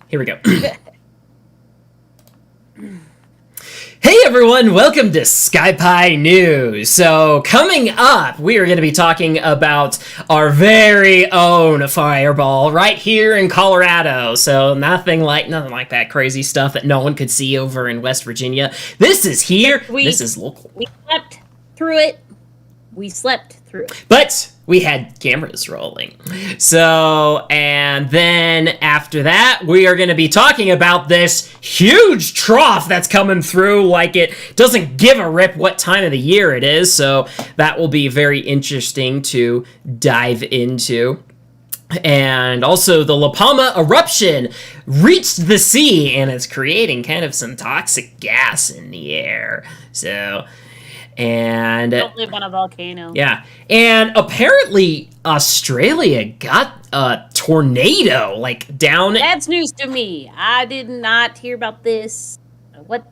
Here we go. Hey everyone, welcome to SkyPi News. So coming up, we are going to be talking about our very own fireball right here in Colorado. So nothing like that crazy stuff that no one could see over in West Virginia. This is here. This is local. We slept through it. But we had cameras rolling. So, and then after that, we are going to be talking about this huge trough that's coming through like it doesn't give a rip what time of the year it is. So that will be very interesting to dive into. And also the La Palma eruption reached the sea and is creating kind of some toxic gas in the air. So... and don't live on a volcano. Yeah, and apparently Australia got a tornado like down. That's news to me. I did not hear about this. What?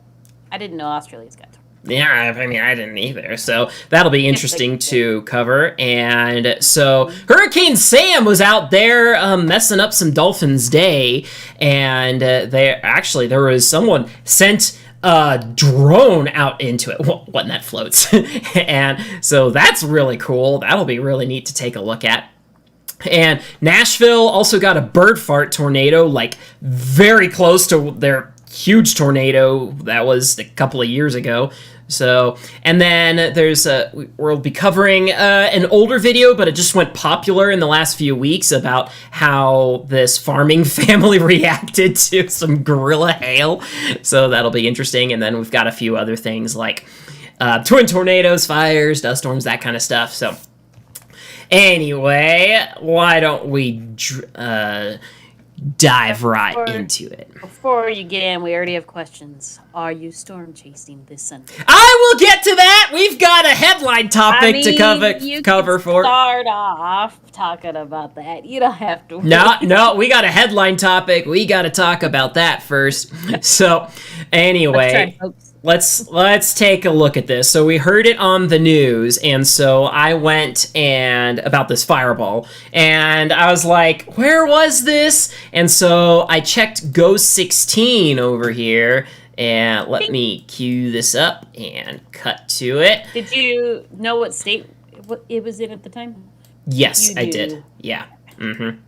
I didn't know Australia's got tornadoes. Yeah, I mean, I didn't either. So that'll be interesting to cover. And so Hurricane Sam was out there messing up some Dolphins' day, and there was someone sent a drone out into it, one that floats. And so that's really cool. That'll be really neat to take a look at. And Nashville also got a bird fart tornado, like very close to their huge tornado that was a couple of years ago. So, and then we'll be covering an older video, but it just went popular in the last few weeks about how this farming family reacted to some gorilla hail. So that'll be interesting. And then we've got a few other things like twin tornadoes, fires, dust storms, that kind of stuff. So anyway, why don't we dive right into it. Before you get in, we already have questions. Are you storm chasing this Sunday? I will get to that. We've got a headline topic to cover for. Start off talking about that. You don't have to. No, we got a headline topic. We got to talk about that first. So, anyway. Let's take a look at this. So we heard it on the news, and so I went and about this fireball, and I was like, where was this? And so I checked Go16 over here, and let me cue this up and cut to it. Did you know what state it was in at the time? Yes, I did. Yeah. Mm-hmm.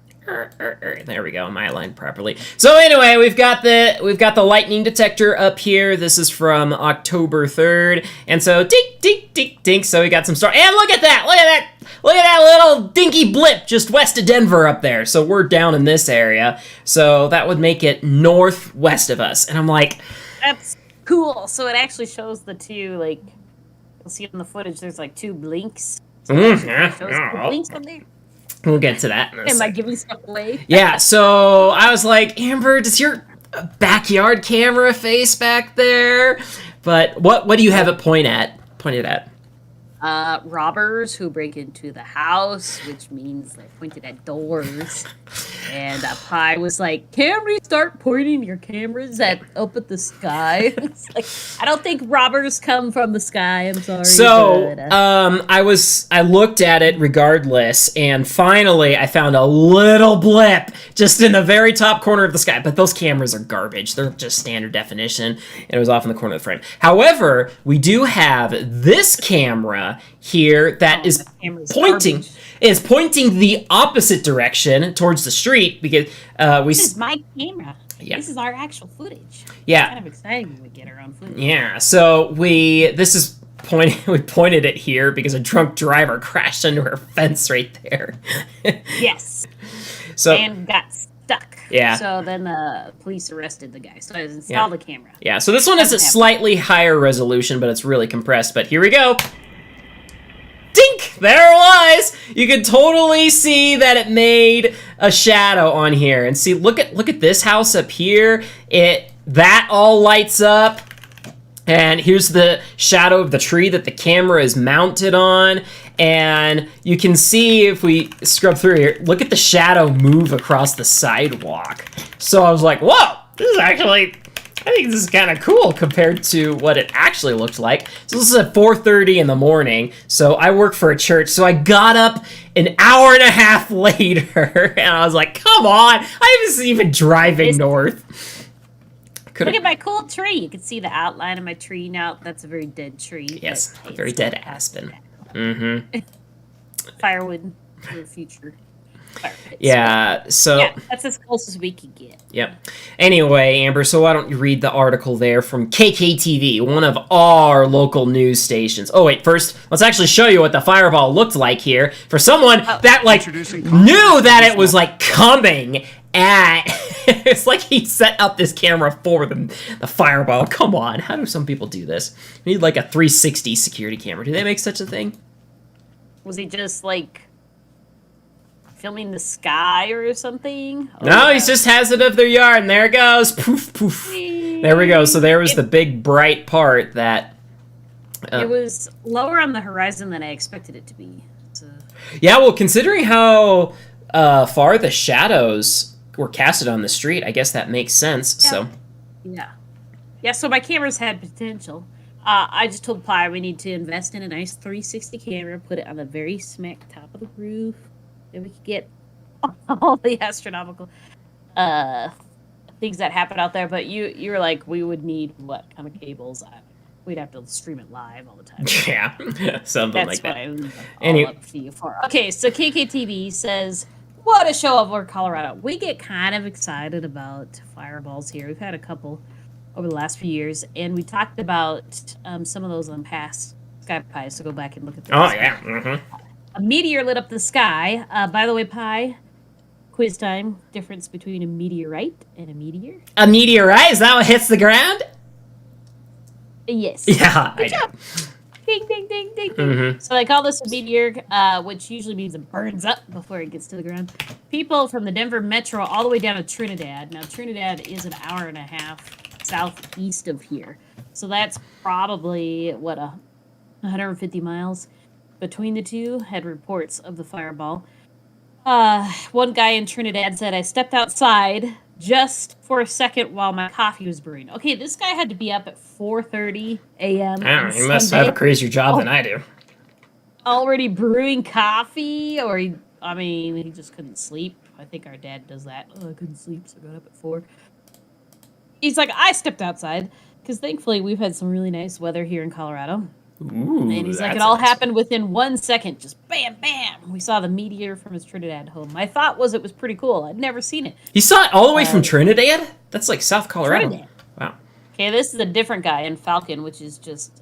There we go. Am I aligned properly? So anyway, we've got the lightning detector up here. This is from October 3rd, and so dink, dink, dink, dink. So we got some star. And look at that! Look at that little dinky blip just west of Denver up there. So we're down in this area. So that would make it northwest of us. And I'm like, that's cool. So it actually shows the two, like, you'll see in the footage. There's like two blinks. So shows the blinks on there. We'll get to that. Am I giving stuff away? Yeah, so I was like, Amber, does your backyard camera face back there? But what do you have it pointed at? Robbers who break into the house, which means they pointed at doors. And Pi was like, "Can we start pointing your cameras up at the sky?" It's like, I don't think robbers come from the sky. I'm sorry. So, I looked at it regardless, and finally I found a little blip just in the very top corner of the sky. But those cameras are garbage. They're just standard definition, and it was off in the corner of the frame. However, we do have this camera here that is pointing the opposite direction towards the street because this is my camera. Yeah. This is our actual footage. Yeah. It's kind of exciting when we get our own footage. Yeah. So we pointed it here because a drunk driver crashed into our fence right there. Yes. So and got stuck. Yeah. So then the police arrested the guy. So I installed the camera. Yeah. So this one is a slightly higher resolution, but it's really compressed. But here we go. Dink! There it was! You can totally see that it made a shadow on here. And see, look at this house up here. That all lights up. And here's the shadow of the tree that the camera is mounted on. And you can see if we scrub through here, look at the shadow move across the sidewalk. So I was like, whoa, this is actually I think this is kind of cool compared to what it actually looked like. So this is at 4:30 in the morning. So I work for a church. So I got up an hour and a half later, and I was like, "Come on! I was even driving north." Look at my cool tree. You can see the outline of my tree now. That's a very dead tree. Yes, a very dead aspen. Mm-hmm. Firewood for the future. Fire pits. Yeah, so... Yeah, that's as close as we could get. Yep. Anyway, Amber, so why don't you read the article there from KKTV, one of our local news stations. Oh, wait, first, let's actually show you what the fireball looked like here for someone that, like, knew that it was, like, coming at... It's like he set up this camera for the fireball. Come on, how do some people do this? You need, like, a 360 security camera. Do they make such a thing? Was he just, like... filming the sky or something? No, he just has it of their yard, and there it goes. Poof, poof. There we go. So there was the big, bright part that... it was lower on the horizon than I expected it to be. So. Yeah, well, considering how far the shadows were casted on the street, I guess that makes sense. Yeah. So. Yeah, so my cameras had potential. I just told Pi we need to invest in a nice 360 camera, put it on the very smack top of the roof. And we could get all the astronomical things that happen out there. But you were like, we would need what kind of cables? We'd have to stream it live all the time. Yeah, something like that. That's what I'm all up to you for. Okay, so KKTV says, what a show over Colorado. We get kind of excited about fireballs here. We've had a couple over the last few years. And we talked about some of those on past SkyPi. So go back and look at those. Oh, yeah. Mm-hmm. A meteor lit up the sky. By the way, Pi, quiz time. Difference between a meteorite and a meteor? A meteorite? Is that what hits the ground? Yes. Yeah. Good job. Ding, ding, ding, ding, ding. Mm-hmm. So they call this a meteor, which usually means it burns up before it gets to the ground. People from the Denver metro all the way down to Trinidad. Now, Trinidad is an hour and a half southeast of here. So that's probably, 150 miles between the two. Had reports of the fireball. One guy in Trinidad said, I stepped outside just for a second while my coffee was brewing. Okay, this guy had to be up at 4:30 a.m. I don't know, he must have a crazier job than I do. Already brewing coffee, or he just couldn't sleep. I think our dad does that. Oh, I couldn't sleep, so I got up at 4. He's like, I stepped outside, because thankfully we've had some really nice weather here in Colorado. Ooh, and he's like, it all happened within 1 second. Just bam, bam. We saw the meteor from his Trinidad home. My thought was it was pretty cool. I'd never seen it. He saw it all the way from Trinidad? That's like South Colorado. Trinidad. Wow. Okay, this is a different guy in Falcon, which is just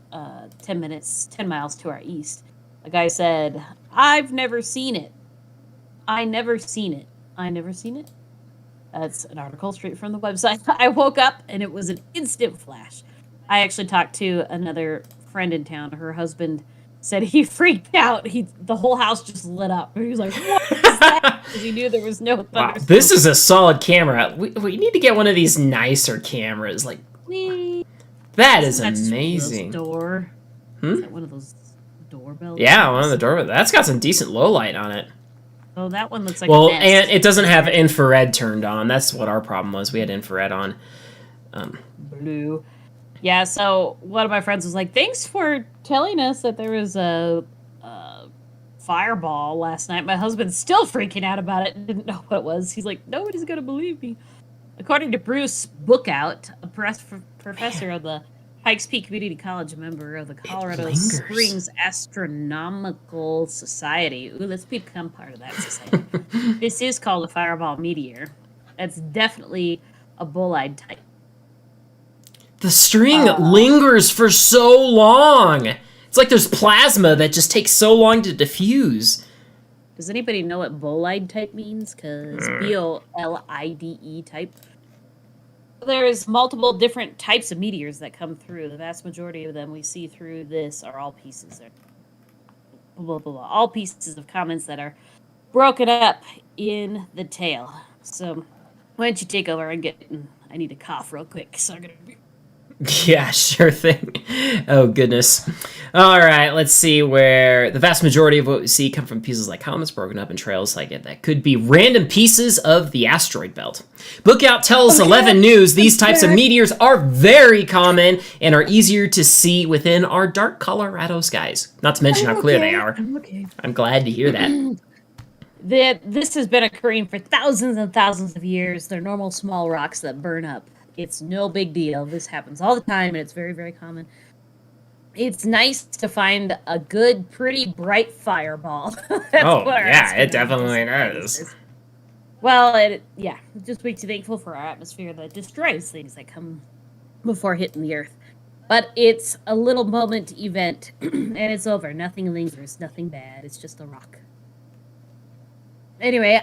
10 miles to our east. A guy said, I've never seen it. I never seen it. I never seen it. That's an article straight from the website. I woke up and it was an instant flash. I actually talked to another friend in town. Her husband said he freaked out. The whole house just lit up. He was like, what is that? Because he knew there was no thunder. Wow, this is a solid camera. We need to get one of these nicer cameras. Like, that is amazing. Door. Is that one of those doorbells? Yeah, one of the doorbells. That's got some decent low light on it. Oh, that one looks like well, a nest. and it doesn't have infrared turned on. That's what our problem was. We had infrared on. Blue. Yeah, so one of my friends was like, thanks for telling us that there was a fireball last night. My husband's still freaking out about it and didn't know what it was. He's like, nobody's going to believe me. According to Bruce Bookout, a professor of the Pikes Peak Community College, a member of the Colorado Springs Astronomical Society. Ooh, let's become part of that society. This is called a fireball meteor. That's definitely a bull-eyed type. The string lingers for so long. It's like there's plasma that just takes so long to diffuse. Does anybody know what bolide type means? Because BOLIDE type. There's multiple different types of meteors that come through. The vast majority of them we see through this are all pieces. Blah, blah, blah. All pieces of comments that are broken up in the tail. So why don't you take over and I need to cough real quick. So I'm going to be... Yeah, sure thing. Oh, goodness. All right, let's see where the vast majority of what we see come from pieces like comets broken up in trails like it. That could be random pieces of the asteroid belt. Lookout tells 11 News these types of meteors are very common and are easier to see within our dark Colorado skies. Not to mention how clear they are. I'm glad to hear that. This has been occurring for thousands and thousands of years. They're normal small rocks that burn up. It's no big deal. This happens all the time, and it's very, very common. It's nice to find a good, pretty bright fireball. Yeah, it definitely is. Well, it just makes you thankful for our atmosphere that destroys things that come before hitting the Earth. But it's a little moment event, and it's over. Nothing lingers, nothing bad. It's just a rock. Anyway,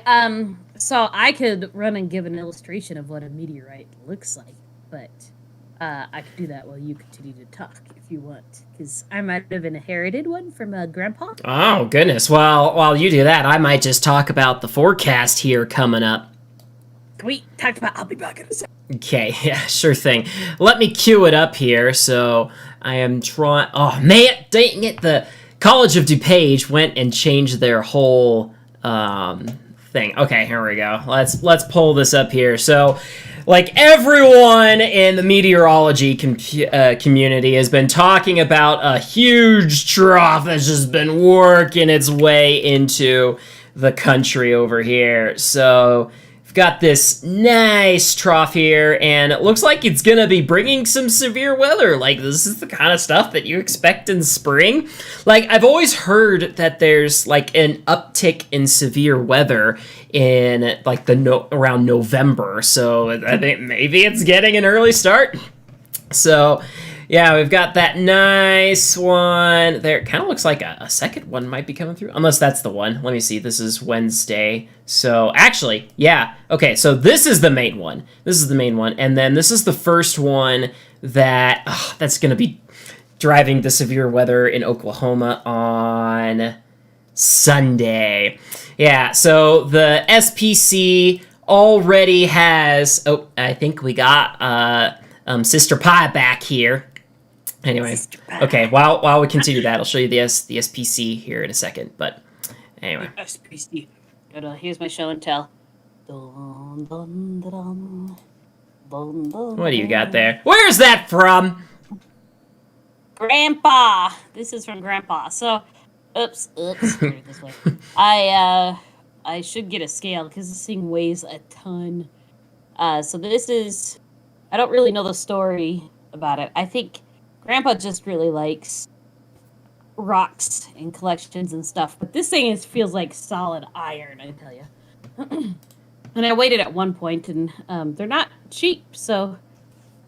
so I could run and give an illustration of what a meteorite looks like, but I could do that while you continue to talk if you want, because I might have inherited one from Grandpa. Oh, goodness. Well, while you do that, I might just talk about the forecast here coming up. Can we talk about? I'll be back in a second. Okay, yeah, sure thing. Let me cue it up here, so I am trying... Oh, man, dang it, the College of DuPage went and changed their whole... thing. Okay, here we go. Let's pull this up here. So, like everyone in the meteorology community has been talking about a huge trough that's just been working its way into the country over here. So, we've got this nice trough here, and it looks like it's gonna be bringing some severe weather. Like, this is the kind of stuff that you expect in spring. Like, I've always heard that there's like an uptick in severe weather in like around November. So I think maybe it's getting an early start. So yeah, we've got that nice one there. It kind of looks like a second one might be coming through, unless that's the one. Let me see. This is Wednesday. So actually, yeah. Okay, so this is the main one. This is the main one. And then this is the first one that's going to be driving the severe weather in Oklahoma on Sunday. Yeah, so the SPC already has... Oh, I think we got Sister Pie back here. Anyway, okay, while we continue that, I'll show you the SPC here in a second, but anyway. SPC. Here's my show and tell. Dun, dun, dun, dun, dun, What do you got there? Where's that from? Grandpa. This is from Grandpa. So, oops, this way. I should get a scale because this thing weighs a ton. So this is, I don't really know the story about it. I think Grandpa just really likes rocks and collections and stuff, but this thing feels like solid iron, I tell you. And I weighed it at one point, and they're not cheap. So,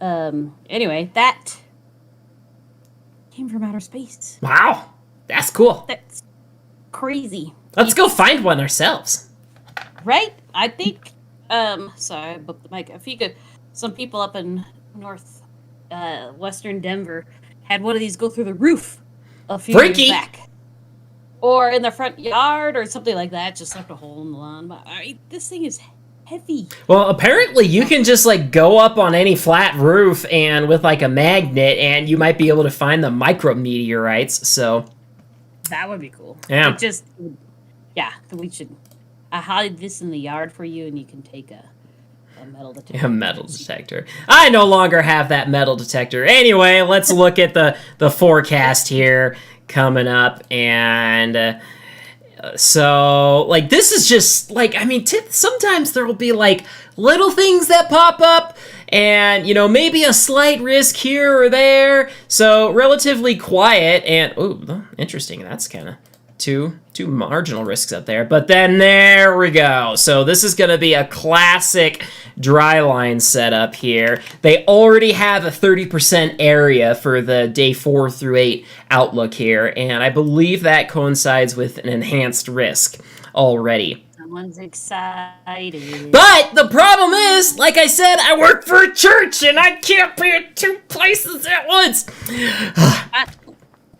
anyway, that came from outer space. Wow, that's cool. That's crazy. Let's go find one ourselves. Right? I think, sorry, I booked the mic. Some people up in western Denver had one of these go through the roof a few years back. Or in the front yard or something like that. Just left a hole in the lawn. But this thing is heavy. Well, apparently you can just like go up on any flat roof and with like a magnet, and you might be able to find the micrometeorites. So that would be cool. Yeah. We should hide this in the yard for you, and you can take a metal detector. A metal detector. I no longer have that metal detector. Anyway, let's look at the forecast here coming up, and so like this is just like, I mean, sometimes there will be like little things that pop up, and maybe a slight risk here or there. So relatively quiet, and oh, interesting. That's kind of two marginal risks up there, but then there we go. So this is going to be a classic dry line setup here. They already have a 30% area for the day 4 through 8 outlook here, and I believe that coincides with an enhanced risk already. Someone's excited. But the problem is, like I said, I work for a church, and I can't be at 2 places at once.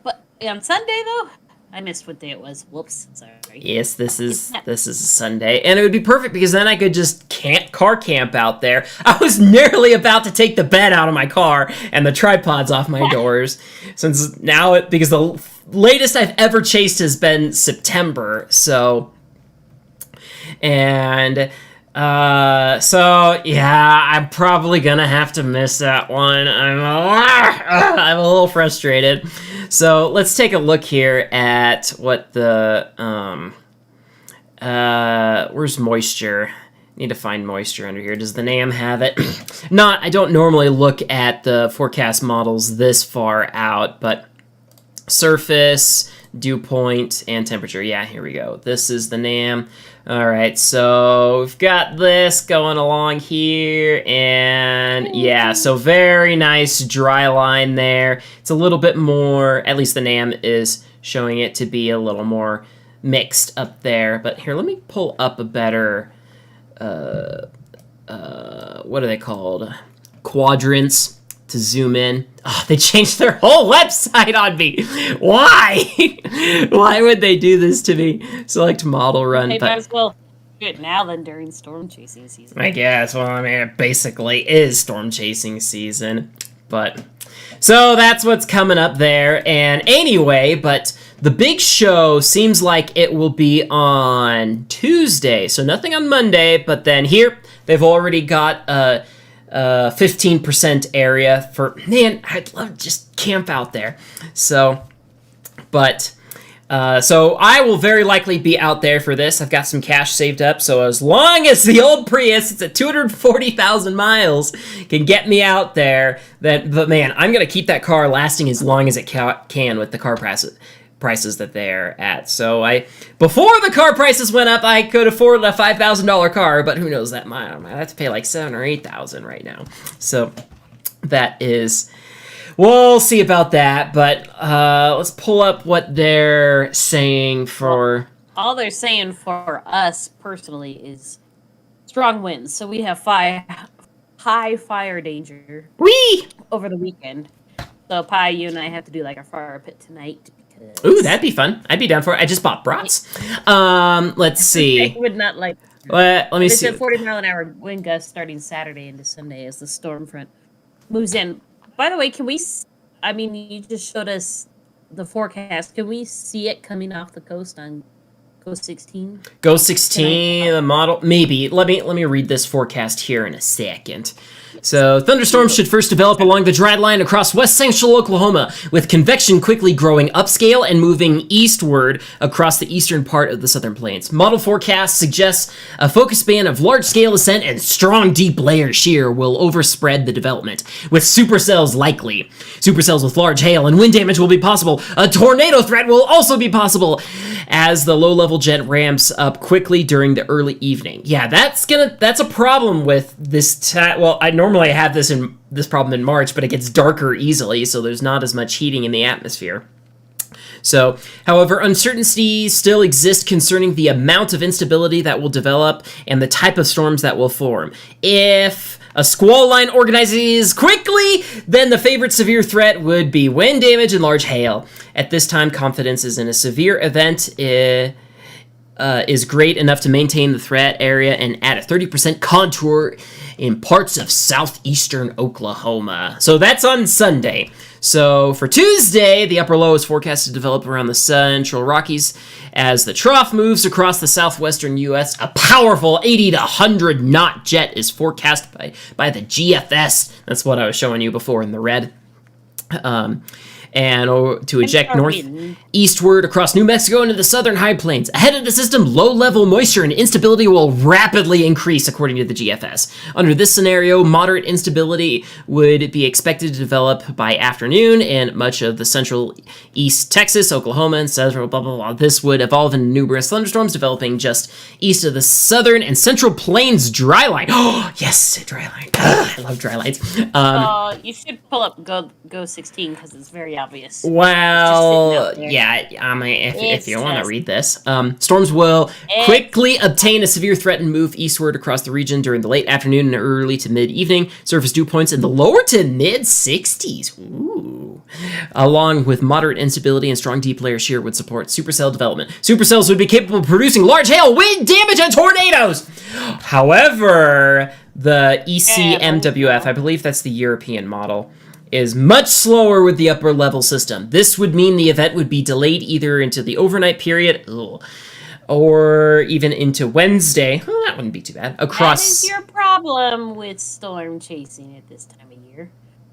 But on Sunday, though? I missed what day it was. Whoops. Sorry. Yes, this is a Sunday, and it would be perfect because then I could just car camp out there. I was nearly about to take the bed out of my car and the tripods off my doors, since now because the latest I've ever chased has been September. So, and so yeah, I'm probably gonna have to miss that one. I'm a little frustrated. So let's take a look here at what the where's moisture? Need to find moisture under here. Does the NAM have it? I don't normally look at the forecast models this far out, but surface, dew point, and temperature. Yeah, here we go. This is the NAM. All right, so we've got this going along here, and yeah, so very nice dry line there. It's a little bit more, at least the NAM is showing it to be a little more mixed up there. But here, let me pull up a better, what are they called? Quadrants. To zoom in. Oh, they changed their whole website on me. Why? Why would they do this to me? Select model run. They might as well do it now than during storm chasing season. I guess. Well, I mean, it basically is storm chasing season. But, so that's what's coming up there. And anyway, but the big show seems like it will be on Tuesday. So nothing on Monday, but then here, they've already got 15% area for, man, I'd love to just camp out there. So, but, so I will very likely be out there for this. I've got some cash saved up, so as long as the old Prius, it's at 240,000 miles, can get me out there, but man, I'm going to keep that car lasting as long as it can with the car prices that they're at. So before the car prices went up, I could afford a $5,000 car, but who knows, that I have to pay like $7,000 or $8,000 right now. So that is, we'll see about that. But let's pull up what they're saying for. All they're saying for us personally is strong winds. So we have high fire danger. Whee! Over the weekend. So Pi, you and I have to do like a fire pit tonight. Ooh, that'd be fun. I'd be down for it. I just bought brats. Let's see. I would not like. Let me see. It's a 40-mile-an-hour wind gust starting Saturday into Sunday as the storm front moves in. By the way, can we? I mean, you just showed us the forecast. Can we see it coming off the coast on Ghost 16? Ghost 16, the model. Maybe. Let me read this forecast here in a second. So, thunderstorms should first develop along the dry line across west central Oklahoma, with convection quickly growing upscale and moving eastward across the eastern part of the southern plains. Model forecast suggests a focus band of large-scale ascent and strong deep layer shear will overspread the development, with supercells likely. Supercells with large hail and wind damage will be possible. A tornado threat will also be possible as the low-level jet ramps up quickly during the early evening. Yeah, that's a problem with this. Well, I normally have this problem in March, but it gets darker easily, so there's not as much heating in the atmosphere. So, however, uncertainty still exists concerning the amount of instability that will develop and the type of storms that will form. If a squall line organizes quickly, then the favorite severe threat would be wind damage and large hail. At this time, confidence is in a severe event is great enough to maintain the threat area and add a 30% contour in parts of southeastern Oklahoma. So that's on Sunday. So for Tuesday, the upper low is forecast to develop around the central Rockies as the trough moves across the southwestern U.S. A powerful 80 to 100 knot jet is forecast by the GFS. That's what I was showing you before in the red. And to eject northeastward across New Mexico into the southern high plains. Ahead of the system, low-level moisture and instability will rapidly increase, according to the GFS. Under this scenario, moderate instability would be expected to develop by afternoon in much of the central east Texas, Oklahoma, and central blah, blah, blah. This would evolve into numerous thunderstorms developing just east of the southern and central plains dry line. Oh, yes, dry line. I love dry lines. You should pull up Go 16 because it's very obvious. Well, yeah, if you want to read this. Storms will quickly obtain a severe threat and move eastward across the region during the late afternoon and early to mid-evening. Surface dew points in the lower to mid-60s. Ooh. along with moderate instability and strong deep layer shear would support supercell development. Supercells would be capable of producing large hail, wind damage, and tornadoes. However, the ECMWF, I believe that's the European model, is much slower with the upper level system. This would mean the event would be delayed either into the overnight period, or even into Wednesday. Well, that wouldn't be too bad. Across. That is your problem with storm chasing at this time of year.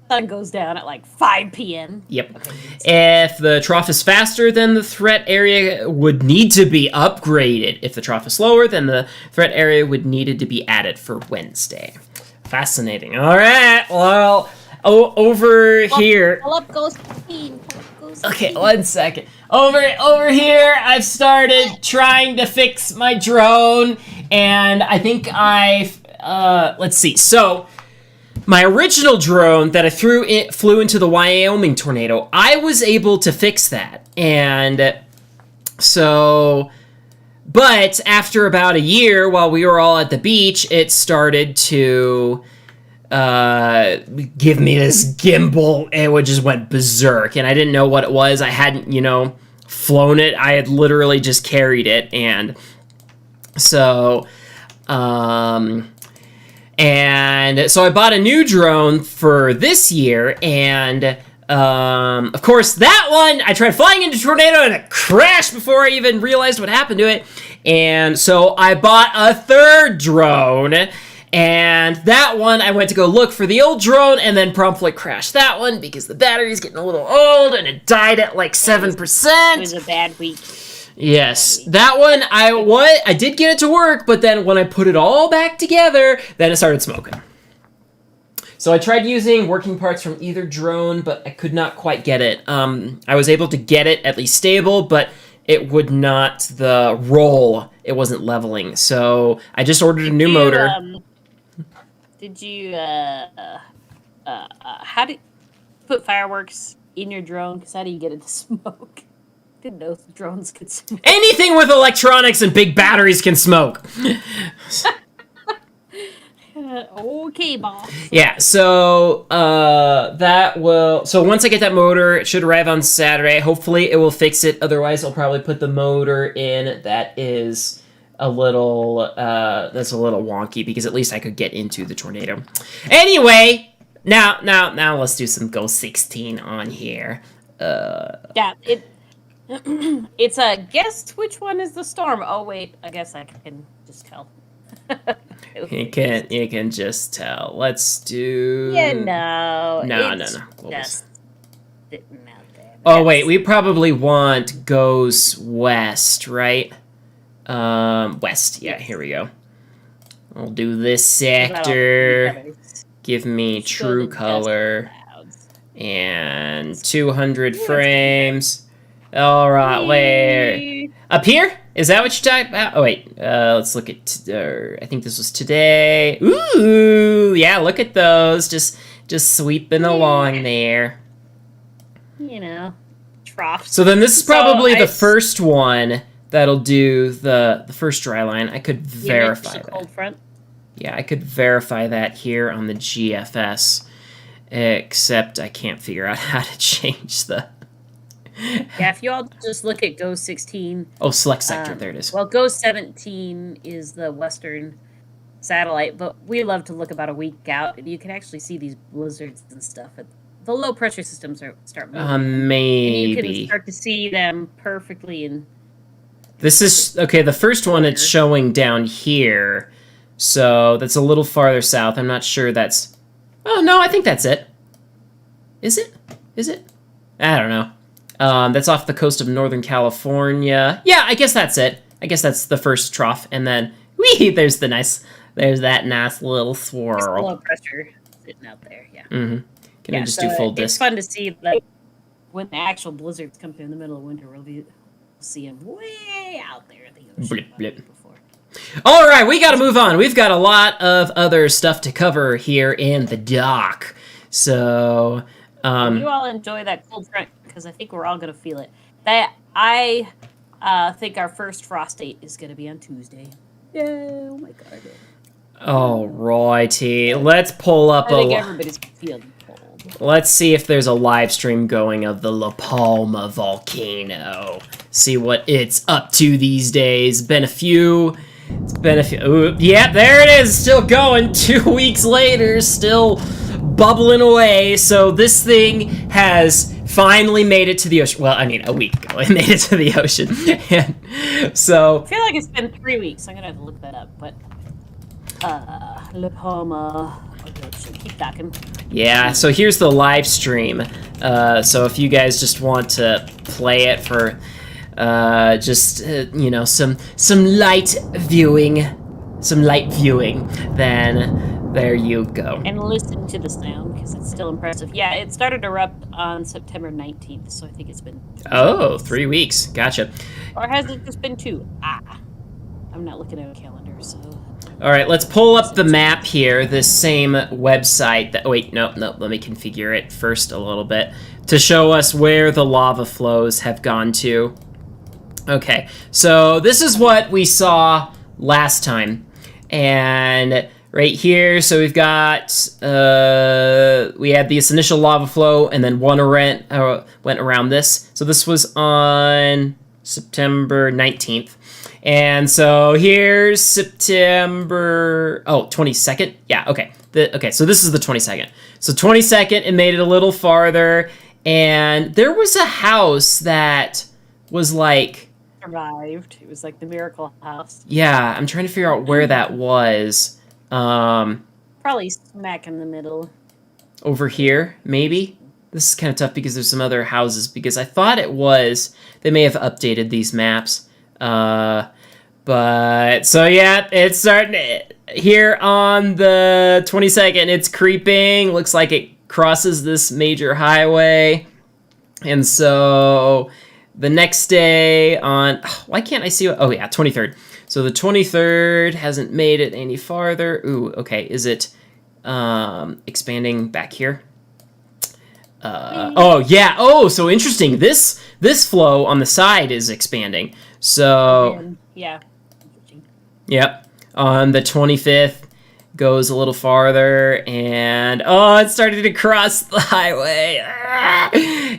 Sun goes down at like 5 p.m. Yep. If the trough is faster, then the threat area would need to be upgraded. If the trough is slower, then the threat area would needed to be added for Wednesday. Fascinating. All right. Well, over here. Pull up goes 15. Okay, 1 second. Over here, I've started trying to fix my drone, and I think let's see. So, my original drone that I flew into the Wyoming tornado, I was able to fix that. And so, but after about a year, while we were all at the beach, it started to give me this gimbal, and it just went berserk, and I didn't know what it was. I hadn't, flown it. I had literally just carried it, and so, and so I bought a new drone for this year, and of course that one, I tried flying into a tornado and it crashed before I even realized what happened to it, and so I bought a third drone. And that one, I went to go look for the old drone and then promptly crashed that one because the battery's getting a little old and it died at like 7%. It was a bad week. Yes, that one, I did get it to work, but then when I put it all back together, then it started smoking. So I tried using working parts from either drone, but I could not quite get it. I was able to get it at least stable, but it would not, the roll, it wasn't leveling. So I just ordered a new motor. Did you, how do you put fireworks in your drone? Because how do you get it to smoke? Didn't know drones could smoke. Anything with electronics and big batteries can smoke. Okay, boss. Yeah, so so once I get that motor, it should arrive on Saturday. Hopefully it will fix it. Otherwise, I'll probably put the motor in that is a little wonky, because at least I could get into the tornado. Anyway, now let's do some Go 16 on here. Yeah, it's a guess which one is the storm. Oh wait, I guess I can just tell. You can just tell. Let's do. Yeah, no. Just sitting out there. Oh wait, we probably want goes west, right? West. Yeah, here we go. I'll do this sector. Give me true color and 200 frames. All right, where up here? Is that what you're talking about? Oh wait, let's look at. I think this was today. Ooh, yeah, look at those, just sweeping along there. Trough. So then this is probably the first one that'll do the first dry line. I could verify that. Cold front. Yeah, I could verify that here on the GFS, except I can't figure out how to change the. Yeah, if you all just look at Go 16. Oh, select sector. There it is. Well, Go 17 is the western satellite, but we love to look about a week out, and you can actually see these blizzards and stuff. The low pressure systems start moving. Maybe. And you can start to see them perfectly in. This is okay. The first one it's showing down here, so that's a little farther south. I'm not sure that's. Oh no, I think that's it. Is it? I don't know. That's off the coast of Northern California. Yeah, I guess that's it. I guess that's the first trough, and then there's that nice little swirl. Low pressure sitting out there. Yeah. Mm-hmm. Can I just do full disc? It's fun to see, like, when the actual blizzards come through in the middle of winter. We'll see them way out there in the ocean. Blip, blip. All right, we got to move on. We've got a lot of other stuff to cover here in the dock. So, you all enjoy that cold front, because I think we're all going to feel it. I think our first frost date is going to be on Tuesday. Yeah, oh my god. All righty, let's pull up I think everybody's feeling cold. Let's see if there's a live stream going of the La Palma volcano. See what it's up to these days. It's been a few. Ooh, yeah, there it is. Still going. 2 weeks later, still bubbling away. So this thing has finally made it to the ocean. Well, I mean, a week ago it made it to the ocean. And so I feel like it's been 3 weeks. I'm gonna have to look that up. But La Palma. Okay, keep talking. yeah, so here's the live stream. So if you guys just want to play it for you know, some light viewing, then there you go. And listen to the sound because it's still impressive. Yeah, it started to erupt on September 19th, so I think it's been 3 weeks. Gotcha. Or has it just been 2? I'm not looking at a calendar, so. All right, let's pull up the map here, this same website that, wait, no, let me configure it first a little bit to show us where the lava flows have gone to. Okay, so this is what we saw last time. And right here, so we've got, we had this initial lava flow and then one went around this. So this was on September 19th. And so here's September, 22nd? Yeah, okay. Okay, so this is the 22nd. So 22nd, it made it a little farther, and there was a house that was like... survived. It was like the miracle house. Yeah, I'm trying to figure out where that was. Probably smack in the middle. Over here, maybe? This is kind of tough because there's some other houses, because I thought it was... They may have updated these maps. But, so yeah, it's starting here on the 22nd, it's creeping, looks like it crosses this major highway, and so the next day on, why can't I see what, oh yeah, 23rd, so the 23rd hasn't made it any farther. Ooh, okay, is it, expanding back here? Oh yeah, so interesting, this flow on the side is expanding, so... Yeah. Yep. On the 25th, goes a little farther, and it started to cross the highway.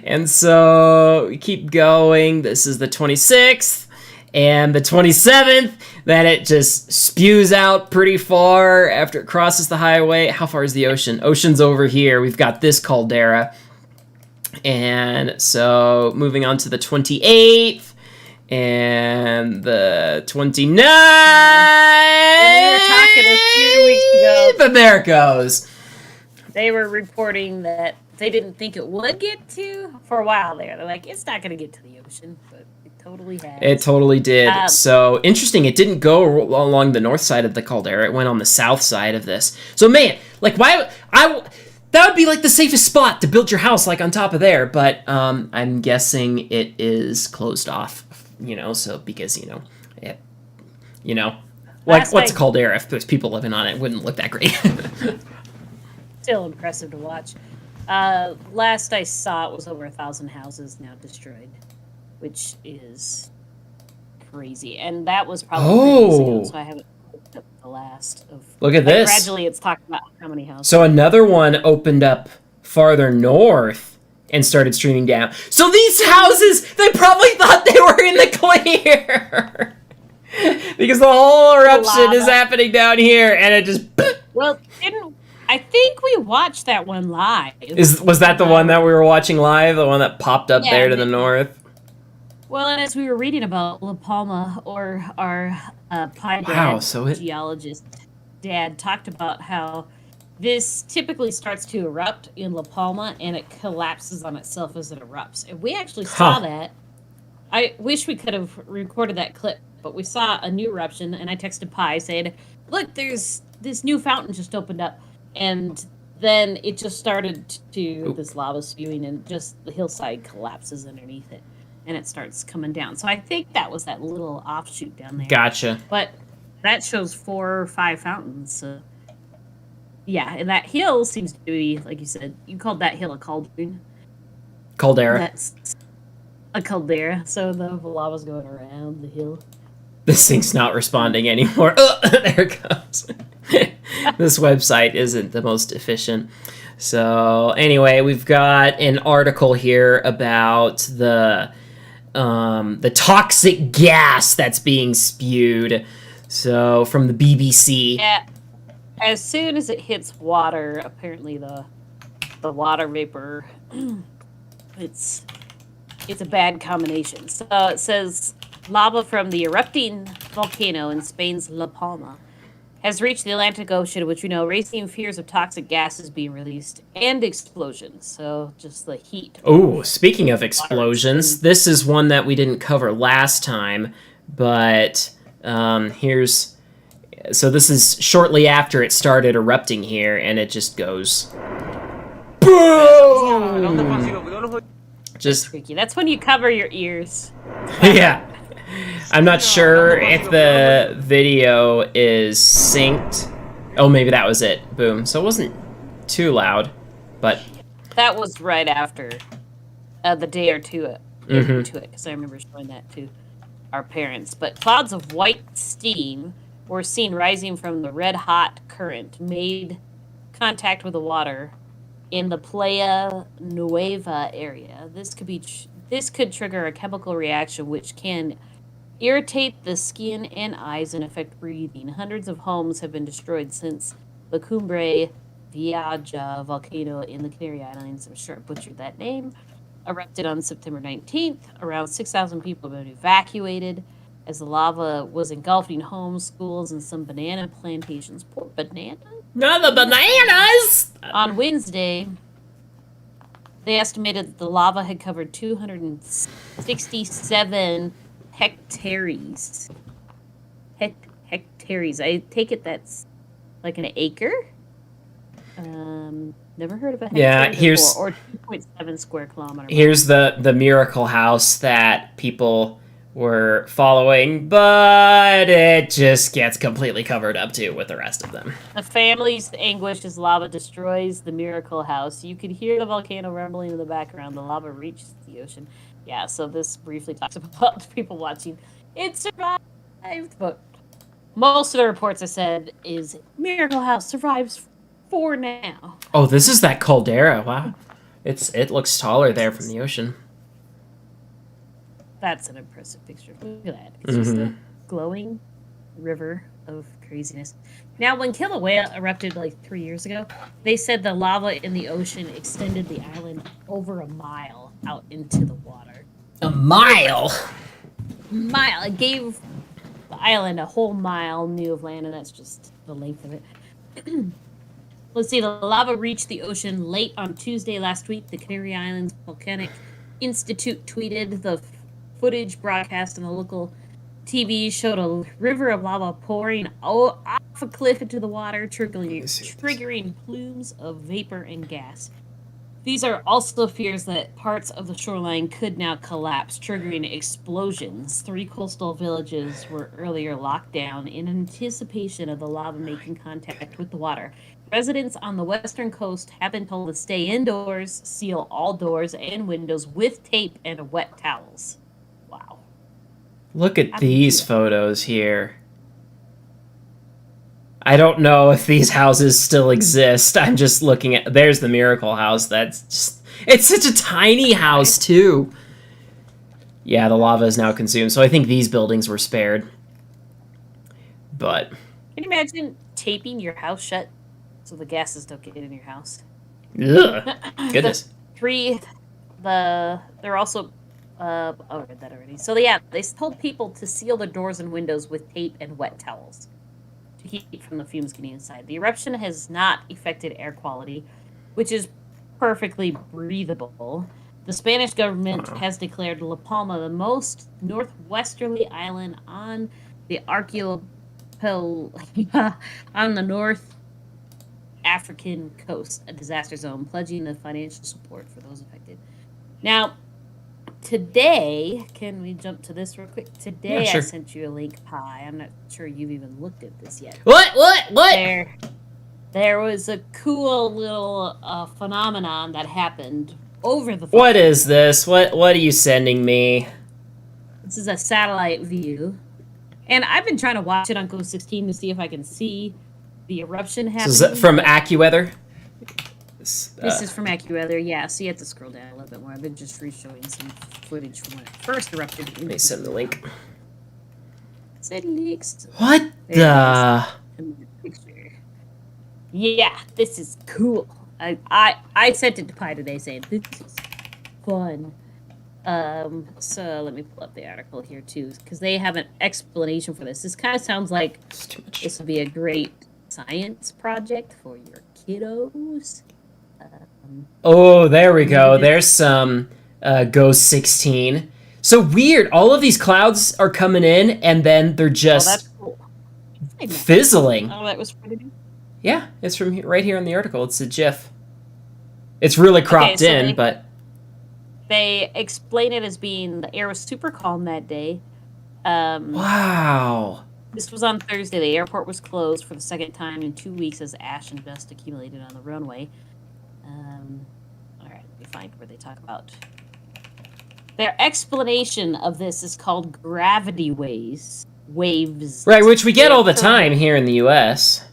And so we keep going. This is the 26th, and the 27th, then it just spews out pretty far after it crosses the highway. How far is the ocean? Ocean's over here. We've got this caldera. And so moving on to the 28th. And the 29th. We were talking a few weeks ago. But there it goes. They were reporting that they didn't think it would get to for a while there. They're like, it's not going to get to the ocean, but it totally has. It totally did. So interesting. It didn't go along the north side of the caldera. It went on the south side of this. So man, like that would be like the safest spot to build your house, like on top of there. But I'm guessing it is closed off. You know, so because, you know, it, you know, like what's a caldera? If there's people living on it, it wouldn't look that great. Still impressive to watch. Last I saw, it was over 1,000 houses now destroyed, which is crazy. And that was probably 3 years ago, so I haven't looked up the last of... Look at this. Gradually, it's talking about how many houses. So another one opened up farther north and started streaming down. So these houses, they probably thought they were in the clear. Because the whole eruption is happening down here, and it just... Well, I think we watched that one live. Was that the one that we were watching live? The one that popped up there to the north? Well, and as we were reading about La Palma, or our Pi Dad, geologist dad, talked about how this typically starts to erupt in La Palma, and it collapses on itself as it erupts. And we actually saw that. I wish we could have recorded that clip, but we saw a new eruption, and I texted Pi saying, look, there's this new fountain just opened up. And then it just started to, this lava spewing, and just the hillside collapses underneath it, and it starts coming down. So I think that was that little offshoot down there. Gotcha. But that shows 4 or 5 fountains, so... Yeah, and that hill seems to be, like you said, you called that hill a cauldron. Caldera. That's a caldera, so the lava's going around the hill. This thing's not responding anymore. There it goes. This website isn't the most efficient. So anyway, we've got an article here about the toxic gas that's being spewed. So from the BBC. Yeah. As soon as it hits water, apparently the water vapor, it's a bad combination. So it says lava from the erupting volcano in Spain's La Palma has reached the Atlantic Ocean, which we know raising fears of toxic gases being released and explosions. So just the heat. Oh, speaking of explosions, this is one that we didn't cover last time, but so this is shortly after it started erupting here, and it just goes boom. Just tricky. That's when you cover your ears. Yeah. I'm not sure if the video is synced. Oh, maybe that was it. Boom. So it wasn't too loud, but that was right after the day or two into it, because I remember showing that to our parents. But clouds of white steam were seen rising from the red-hot current made contact with the water in the Playa Nueva area. This could trigger a chemical reaction which can irritate the skin and eyes and affect breathing. Hundreds of homes have been destroyed since the Cumbre Vieja volcano in the Canary Islands, I'm sure I butchered that name, erupted on September 19th. Around 6,000 people have been evacuated as the lava was engulfing homes, schools, and some banana plantations. Poor bananas. Not the bananas! On Wednesday, they estimated that the lava had covered 267 hectares. Hectares. I take it that's like an acre? Never heard of a hectare before, or 2.7 square kilometers. Here's the miracle house that people were following, but it just gets completely covered up too with the rest of them. The family's anguish as lava destroys the miracle house. You could hear the volcano rumbling in the background. The lava reaches the ocean. Yeah, so this briefly talks about people watching. It survived, but most of the reports I said is miracle house survives for now. Oh, this is that caldera. Wow, it looks taller there from the ocean. That's an impressive picture. Look at that. It's just a glowing river of craziness. Now, when Kilauea erupted like 3 years ago, they said the lava in the ocean extended the island over a mile out into the water. A mile? Mile. It gave the island a whole mile new of land, and that's just the length of it. Let's see. The lava reached the ocean late on Tuesday last week. The Canary Islands Volcanic Institute tweeted the footage broadcast on the local TV showed a river of lava pouring off a cliff into the water, triggering plumes of vapor and gas. These are also fears that parts of the shoreline could now collapse, triggering explosions. 3 coastal villages were earlier locked down in anticipation of the lava making contact with the water. Residents on the western coast have been told to stay indoors, seal all doors and windows with tape and wet towels. Wow. Look at these photos here. I don't know if these houses still exist. I'm just looking at... There's the miracle house. That's just... It's such a tiny house, too. Yeah, the lava is now consumed, so I think these buildings were spared. But... Can you imagine taping your house shut so the gases don't get in your house? Ugh. Goodness. They're also... I read that already. So, yeah, they told people to seal their doors and windows with tape and wet towels to keep from the fumes getting inside. The eruption has not affected air quality, which is perfectly breathable. The Spanish government has declared La Palma the most northwesterly island on the archipelago on the North African coast, a disaster zone, pledging the financial support for those affected. Now, today, can we jump to this real quick? Today, yeah, sure. I sent you a link, Pi. I'm not sure you've even looked at this yet. What? There was a cool little phenomenon that happened over the... What is this? What are you sending me? This is a satellite view. And I've been trying to watch it on Go 16 to see if I can see the eruption So happening. is that from AccuWeather? This is from AccuWeather, yeah. So you have to scroll down a little bit more. I've been just re-showing some footage from when it first erupted. Let me send the link. Send links. What the? Picture. Yeah, this is cool. I sent it to Pi today saying this is fun. So let me pull up the article here too, because they have an explanation for this. This kind of sounds like this would be a great science project for your kiddos. Oh, there we go. There's some Ghost 16. So weird. All of these clouds are coming in, and then they're just that's cool. fizzling. Oh, that was pretty. Yeah, it's from right here in the article. It's a GIF. It's really cropped in, but they explain it as being the air was super calm that day. Wow. This was on Thursday. The airport was closed for the second time in 2 weeks as ash and dust accumulated on the runway. All right, let me find where they talk about. Their explanation of this is called gravity waves. Right, which we get all the time here in the U.S.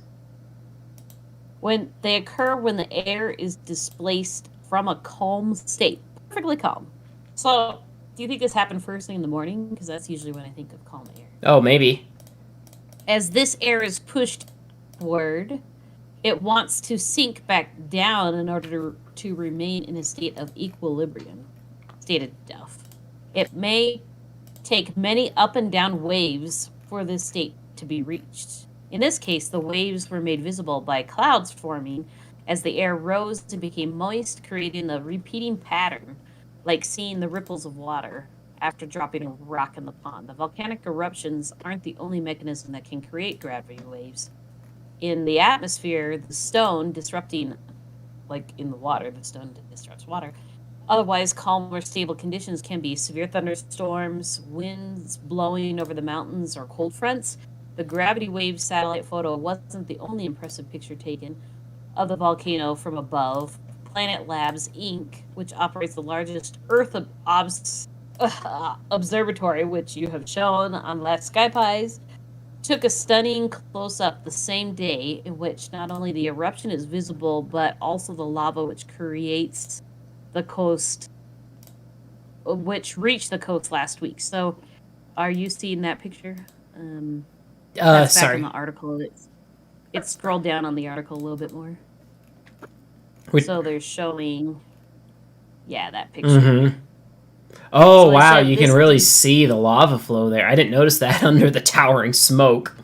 When they occur when the air is displaced from a calm state. Perfectly calm. So, do you think this happened first thing in the morning? Because that's usually when I think of calm air. Oh, maybe. As this air is pushed upward, it wants to sink back down in order to remain in a state of equilibrium. State of Duff. It may take many up and down waves for this state to be reached. In this case, the waves were made visible by clouds forming as the air rose and became moist, creating a repeating pattern, like seeing the ripples of water after dropping a rock in the pond. The volcanic eruptions aren't the only mechanism that can create gravity waves. In the atmosphere, the stone disrupting, like in the water, the stone disrupts water. Otherwise, calm or stable conditions can be severe thunderstorms, winds blowing over the mountains, or cold fronts. The gravity wave satellite photo wasn't the only impressive picture taken of the volcano from above. Planet Labs, Inc., which operates the largest Earth observatory, which you have shown on last SkyPis, took a stunning close-up the same day in which not only the eruption is visible, but also the lava which creates the coast, which reached the coast last week. So, are you seeing that picture? That's back sorry. in the article. It's scrolled down on the article a little bit more. So they're showing, that picture. Mm-hmm. Oh, So wow, you can really see the lava flow there. I didn't notice that under the towering smoke.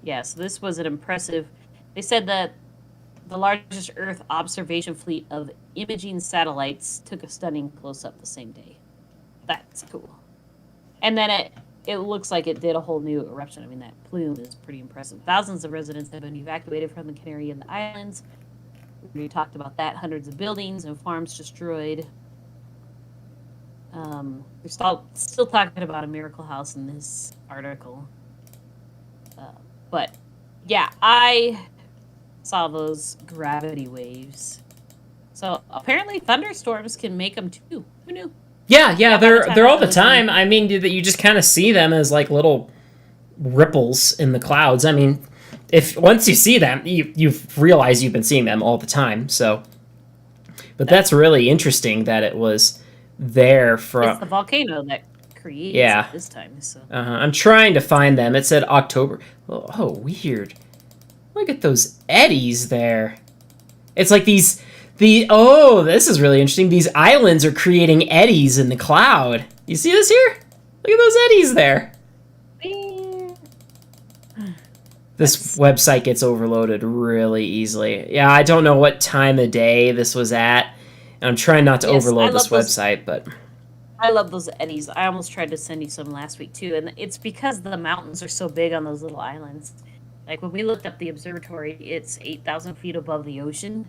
Yeah, so this was an impressive... They said that the largest Earth observation fleet of imaging satellites took a stunning close-up the same day. That's cool. And then it looks like it did a whole new eruption. I mean, that plume is pretty impressive. Thousands of residents have been evacuated from the Canary Islands. We talked about that. Hundreds of buildings and farms destroyed. We're still talking about a miracle house in this article. But, yeah, I saw those gravity waves. So, apparently thunderstorms can make them, too. Who knew? Yeah, they're all the time. I mean, you just kind of see them as, like, little ripples in the clouds. I mean, if once you see them, you realize you've been seeing them all the time, so... But that's really interesting that it was there from... It's the volcano that creates it this time, so... I'm trying to find them. It said October. Oh, weird. Look at those eddies there. It's like these... this is really interesting. These islands are creating eddies in the cloud. You see this here? Look at those eddies there. This website gets overloaded really easily. Yeah, I don't know what time of day this was at. And I'm trying not to overload this website, but... I love those eddies. I almost tried to send you some last week, too. And it's because the mountains are so big on those little islands. Like, when we looked up the observatory, it's 8,000 feet above the ocean.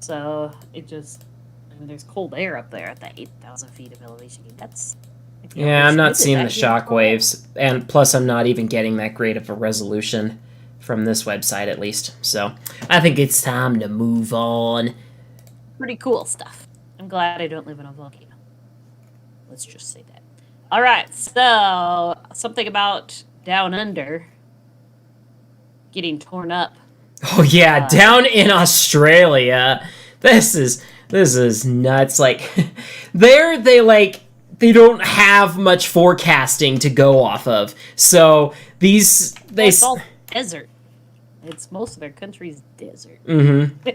So, there's cold air up there at that 8,000 feet of elevation. Yeah, I'm not seeing the shock waves. And plus, I'm not even getting that great of a resolution from this website, at least. So, I think it's time to move on. Pretty cool stuff. I'm glad I don't live in a volcano. Let's just say that. All right, so something about Down Under getting torn up. Oh yeah, down in Australia. This is nuts. Like they don't have much forecasting to go off of. So it's all desert. It's most of their country's desert. Mm-hmm.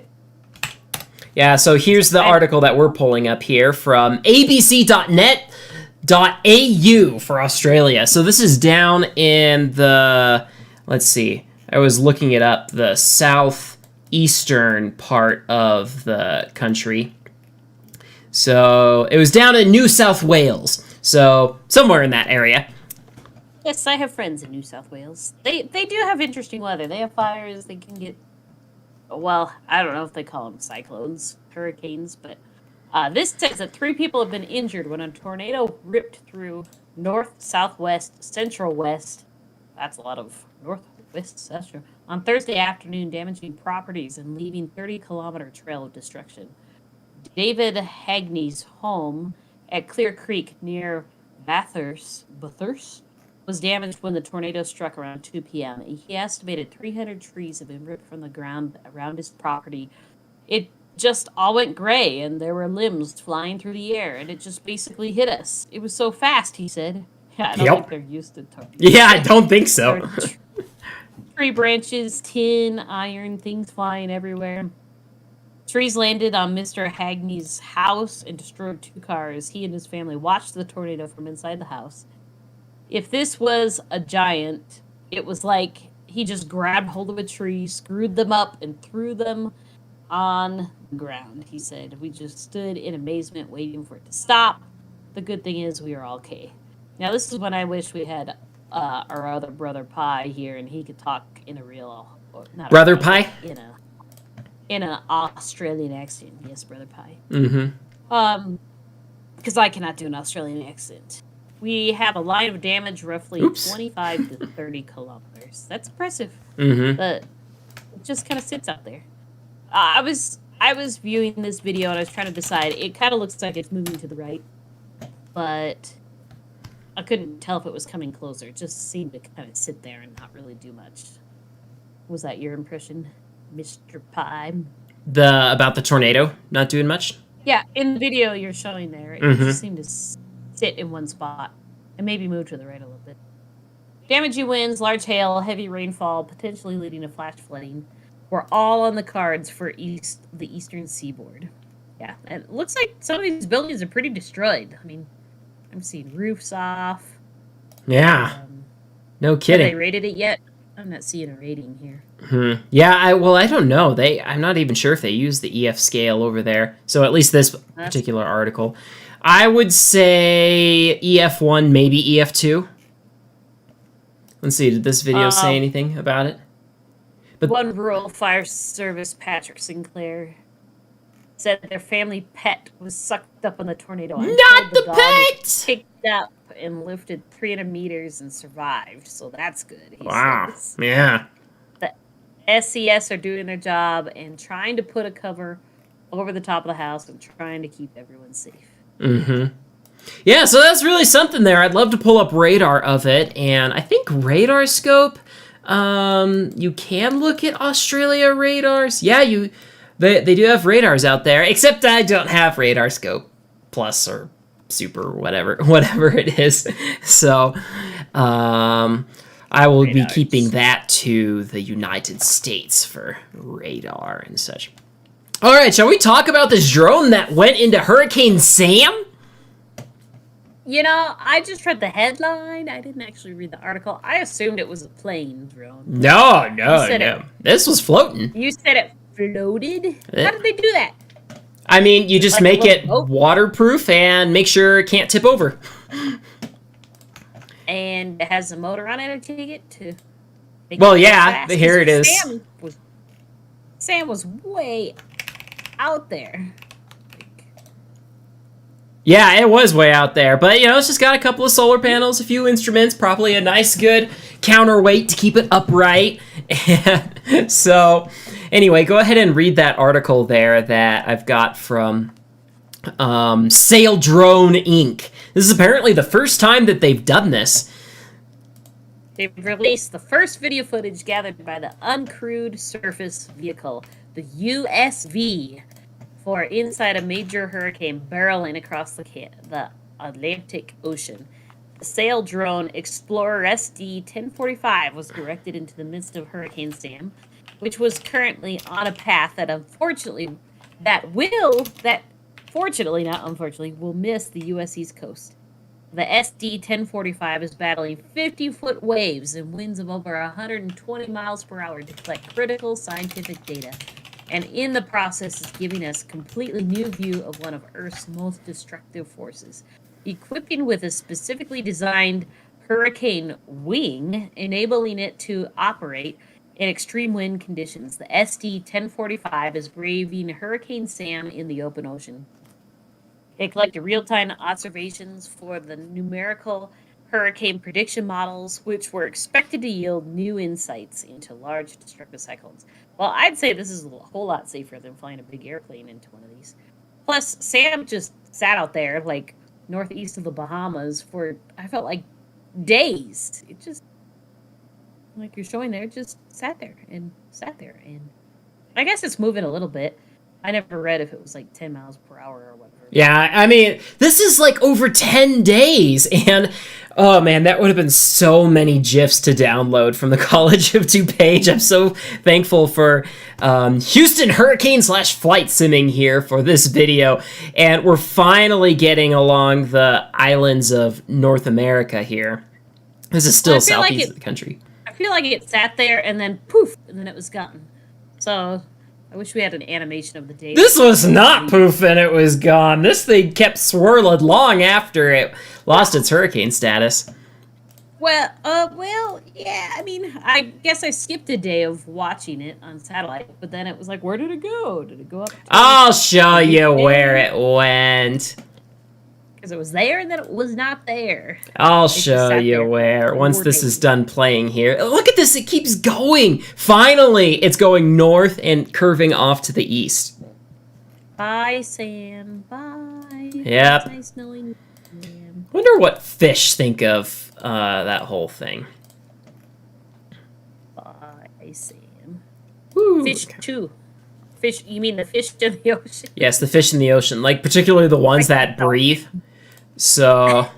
Yeah, so here's the article that we're pulling up here from abc.net.au for Australia. So this is down in the, let's see, I was looking it up, the southeastern part of the country. So it was down in New South Wales. So somewhere in that area. Yes, I have friends in New South Wales. They do have interesting weather. They have fires. They can get, well, I don't know if they call them cyclones, hurricanes, but this says that 3 people have been injured when a tornado ripped through north, southwest, central west. That's a lot of northwest, central. On Thursday afternoon, damaging properties and leaving 30-kilometer trail of destruction. David Hagney's home at Clear Creek near Bathurst was damaged when the tornado struck around 2 p.m. He estimated 300 trees have been ripped from the ground around his property. It just all went gray, and there were limbs flying through the air, and it just basically hit us. It was so fast, he said. Yeah, I don't think they're used to tornadoes. Yeah, I don't think so. Tree branches, tin, iron, things flying everywhere. Trees landed on Mr. Hagney's house and destroyed 2 cars. He and his family watched the tornado from inside the house. If this was a giant, it was like he just grabbed hold of a tree, screwed them up, and threw them on the ground, he said. We just stood in amazement waiting for it to stop. The good thing is we are all okay. Now, this is when I wish we had our other brother Pi here, and he could talk in a real... Not Brother Pi? In an Australian accent. Yes, Brother Pi. Mm-hmm. Because I cannot do an Australian accent. We have a line of damage roughly 25 to 30 kilometers. That's impressive. Mm-hmm. But it just kind of sits out there. I was viewing this video and I was trying to decide. It kind of looks like it's moving to the right, but I couldn't tell if it was coming closer. It just seemed to kind of sit there and not really do much. Was that your impression, Mr. Pi? About the tornado not doing much? Yeah, in the video you're showing there, it just seemed to sit in one spot and maybe move to the right a little bit. Damaging winds, large hail, heavy rainfall, potentially leading to flash flooding were all on the cards for the eastern seaboard. Yeah, and it looks like some of these buildings are pretty destroyed. I mean, I'm seeing roofs off. Yeah, no kidding. Have they rated it yet? I'm not seeing a rating here. Yeah, I don't know. I'm not even sure if they use the EF scale over there. So at least this particular article. I would say EF1, maybe EF2. Let's see, did this video say anything about it? But one rural fire service, Patrick Sinclair, said their family pet was sucked up in the tornado. Not the pet! Picked up and lifted 300 meters and survived, so that's good. Wow, says. Yeah. The SES are doing their job and trying to put a cover over the top of the house and trying to keep everyone safe. Mm-hmm. Yeah, so that's really something there. I'd love to pull up radar of it, and I think Radar Scope, you can look at Australia radars. Yeah, they do have radars out there, except I don't have Radar Scope Plus or Super, whatever it is. So, I will be keeping that to the United States for radar and such. All right, shall we talk about this drone that went into Hurricane Sam? You know, I just read the headline. I didn't actually read the article. I assumed it was a plane drone. No. This was floating. You said it floated? How did they do that? I mean, you just make it waterproof and make sure it can't tip over. And it has a motor on it, I take it, to make well, it yeah, fast. here it is. Sam was way out there. Yeah, it was way out there, but it's just got a couple of solar panels, a few instruments, probably a nice, good counterweight to keep it upright. And so, anyway, go ahead and read that article there that I've got from Saildrone Inc. This is apparently the first time that they've done this. They've released the first video footage gathered by the Uncrewed Surface Vehicle, the USV, for inside a major hurricane barreling across the Atlantic Ocean. The Saildrone Explorer SD-1045 was directed into the midst of Hurricane Sam, which was currently on a path that fortunately, not unfortunately, will miss the U.S. East Coast. The SD-1045 is battling 50-foot waves and winds of over 120 miles per hour to collect critical scientific data, and in the process is giving us a completely new view of one of Earth's most destructive forces. Equipping with a specifically designed hurricane wing, enabling it to operate in extreme wind conditions, the SD-1045 is braving Hurricane Sam in the open ocean. It collected real-time observations for the numerical hurricane prediction models, which were expected to yield new insights into large destructive cyclones. Well, I'd say this is a whole lot safer than flying a big airplane into one of these. Plus, Sam just sat out there, like, northeast of the Bahamas for, I felt like, days. It just, like you're showing there, it just sat there. And I guess it's moving a little bit. I never read if it was like 10 miles per hour or whatever. Yeah, I mean, this is like over 10 days, and oh man, that would have been so many GIFs to download from the College of DuPage. I'm so thankful for Houston Hurricane / flight simming here for this video, and we're finally getting along the islands of North America here. This is still southeast of the country. I feel like it sat there and then poof, and then it was gone. So I wish we had an animation of the day. This was not poof and it was gone. This thing kept swirling long after it lost its hurricane status. Well, yeah, I mean, I guess I skipped a day of watching it on satellite, but then it was like, where did it go? Did it go up? I'll show you where it went. Because it was there and then it was not there. I'll show you where. Once this is done playing here. Look at this, it keeps going. Finally, it's going north and curving off to the east. Bye, Sam. Bye. Yep. It's nice knowing you, Sam. Wonder what fish think of that whole thing. Bye, Sam. Woo. Fish too. Fish, you mean the fish in the ocean? Yes, the fish in the ocean. Like, particularly the ones that breathe. So,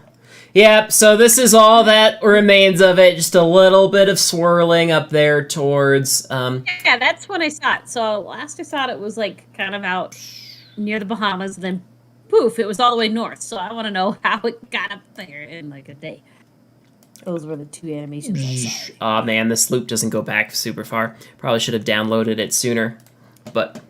yeah, so this is all that remains of it. Just a little bit of swirling up there towards... Yeah, that's when I saw it. So last I saw it, it was like kind of out near the Bahamas. Then poof, it was all the way north. So I want to know how it got up there in like a day. Those were the two animations I saw. Oh man, this loop doesn't go back super far. Probably should have downloaded it sooner. But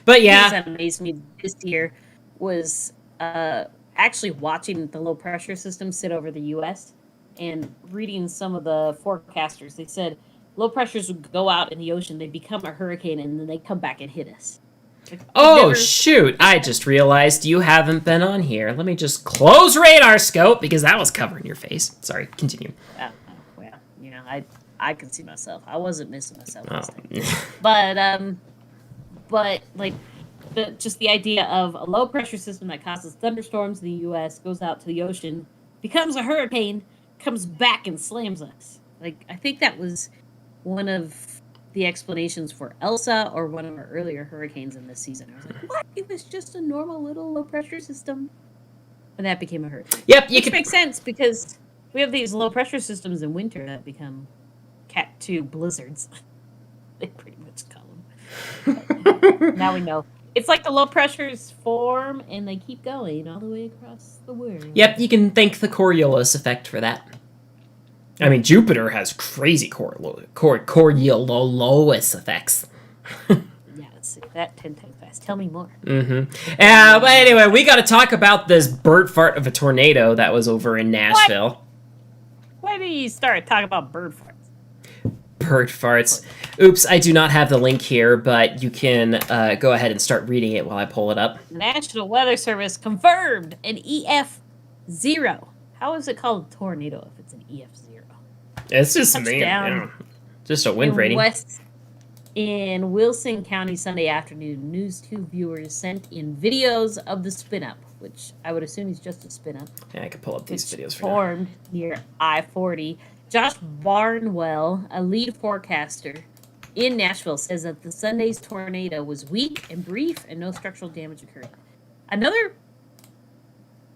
yeah. What amazed me this year was actually watching the low pressure system sit over the U.S. and reading some of the forecasters. They said low pressures would go out in the ocean, they become a hurricane, and then they come back and hit us. Oh, shoot. I just realized you haven't been on here. Let me just close radar scope because that was covering your face. Sorry, continue. Well, you know, I could see myself. I wasn't missing myself this time. But like, just the idea of a low pressure system that causes thunderstorms in the U.S. goes out to the ocean, becomes a hurricane, comes back and slams us. Like, I think that was one of the explanations for Elsa or one of our earlier hurricanes in this season. I was like, what? It was just a normal little low pressure system, and that became a hurricane. Yep, Which makes sense because we have these low pressure systems in winter that become Cat 2 blizzards. They pretty much call them. Now we know. It's like the low pressures form and they keep going all the way across the world. Yep, you can thank the Coriolis effect for that. I mean, Jupiter has crazy Coriolis effects. Yeah, let's see. That 10 times fast. Tell me more. But anyway, we got to talk about this bird fart of a tornado that was over in Nashville. Why do you start talking about bird farts? Bird farts. Oops, I do not have the link here, but you can go ahead and start reading it while I pull it up. National Weather Service confirmed an EF0. How is it called a tornado if it's an EF0? It's just just a wind rating. In Wilson County Sunday afternoon, News 2 viewers sent in videos of the spin-up, which I would assume is just a spin-up. Yeah, I could pull up these videos for formed near I-40. Josh Barnwell, a lead forecaster in Nashville, says that the Sunday's tornado was weak and brief and no structural damage occurred. Another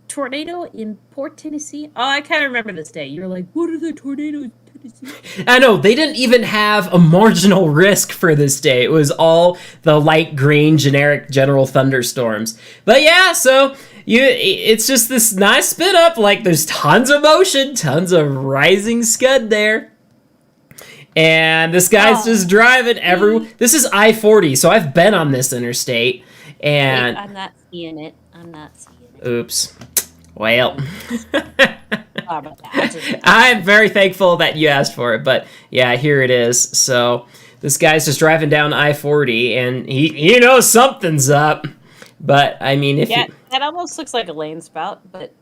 tornado in Port Tennessee? Oh, I kind of remember this day. You were like, what are the tornadoes in Tennessee? I know, they didn't even have a marginal risk for this day. It was all the light green generic general thunderstorms. But yeah, so it's just this nice spin up. Like, there's tons of motion, tons of rising scud there. And this guy's just driving this is I-40, so I've been on this interstate. And I'm not seeing it. Oops. Well, I'm very thankful that you asked for it, but yeah, here it is. So this guy's just driving down I-40, and he knows something's up. But I mean, that almost looks like a lane spout, but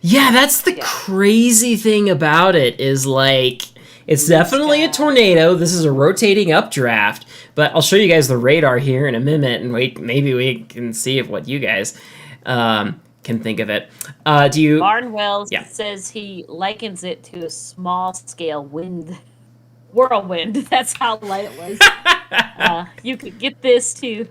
yeah, that's the crazy thing about it is like it's definitely a tornado. This is a rotating updraft, but I'll show you guys the radar here in a minute, and maybe we can see what you guys can think of it. Barnwell says he likens it to a small-scale whirlwind. That's how light it was. You could get this too.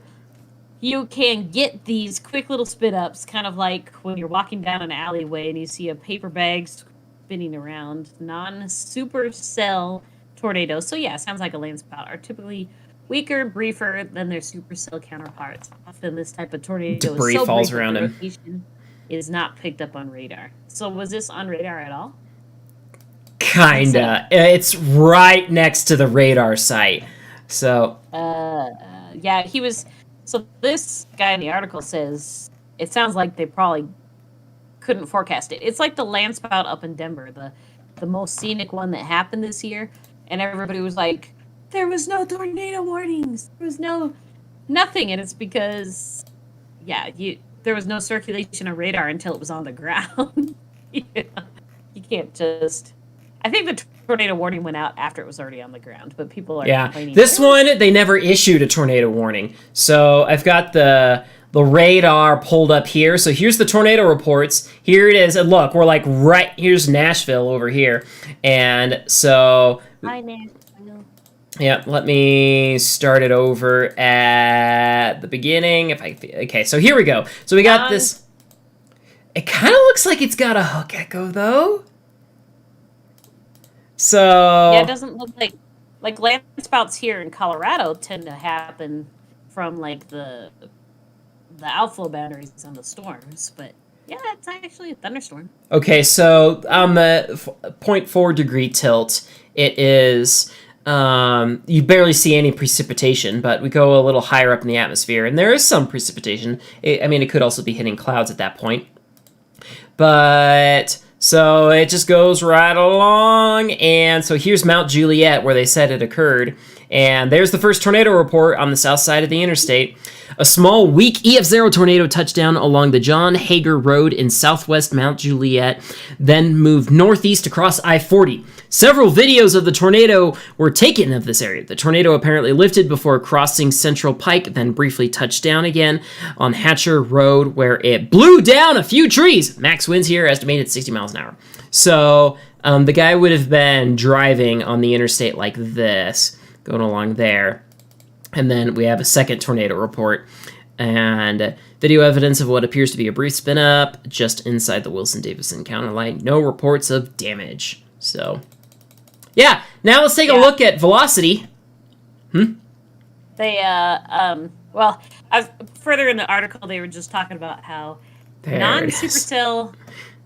You can get these quick little spin-ups, kind of like when you're walking down an alleyway and you see a paper bag spinning around. Non-supercell tornadoes. So yeah, sounds like a lane spout. Are typically weaker, briefer than their supercell counterparts. Often this type of tornado debris falls around him. Is not picked up on radar. So was this on radar at all? Kinda. It's right next to the radar site. So yeah, he was. So this guy in the article says it sounds like they probably couldn't forecast it. It's like the land spout up in Denver, the most scenic one that happened this year, and everybody was like, there was no tornado warnings. There was nothing, and it's because there was no circulation of radar until it was on the ground. You can't just. I think the tornado warning went out after it was already on the ground, but people are complaining. This one, they never issued a tornado warning. So I've got the radar pulled up here. So here's the tornado reports. Here it is. And look, we're like here's Nashville over here. And so... Hi, Nashville. Yeah, let me start it over at the beginning. Okay, so here we go. So we got this. It kind of looks like it's got a hook echo, though. So yeah, it doesn't look like land spouts here in Colorado tend to happen from like the outflow boundaries on the storms, but yeah, it's actually a thunderstorm. Okay, so on the 0.4 degree tilt, it is. You barely see any precipitation, but we go a little higher up in the atmosphere, and there is some precipitation. It could also be hitting clouds at that point. But, so it just goes right along, and so here's Mount Juliet, where they said it occurred. And there's the first tornado report on the south side of the interstate. A small, weak EF0 tornado touched down along the John Hager Road in southwest Mount Juliet, then moved northeast across I-40. Several videos of the tornado were taken of this area. The tornado apparently lifted before crossing Central Pike, then briefly touched down again on Hatcher Road, where it blew down a few trees. Max winds here estimated 60 miles an hour. So the guy would have been driving on the interstate like this, going along there. And then we have a second tornado report and video evidence of what appears to be a brief spin up just inside the Wilson-Davidson counter line. No reports of damage. So, yeah. Now let's take a look at velocity. They, further in the article, they were just talking about how non-supercell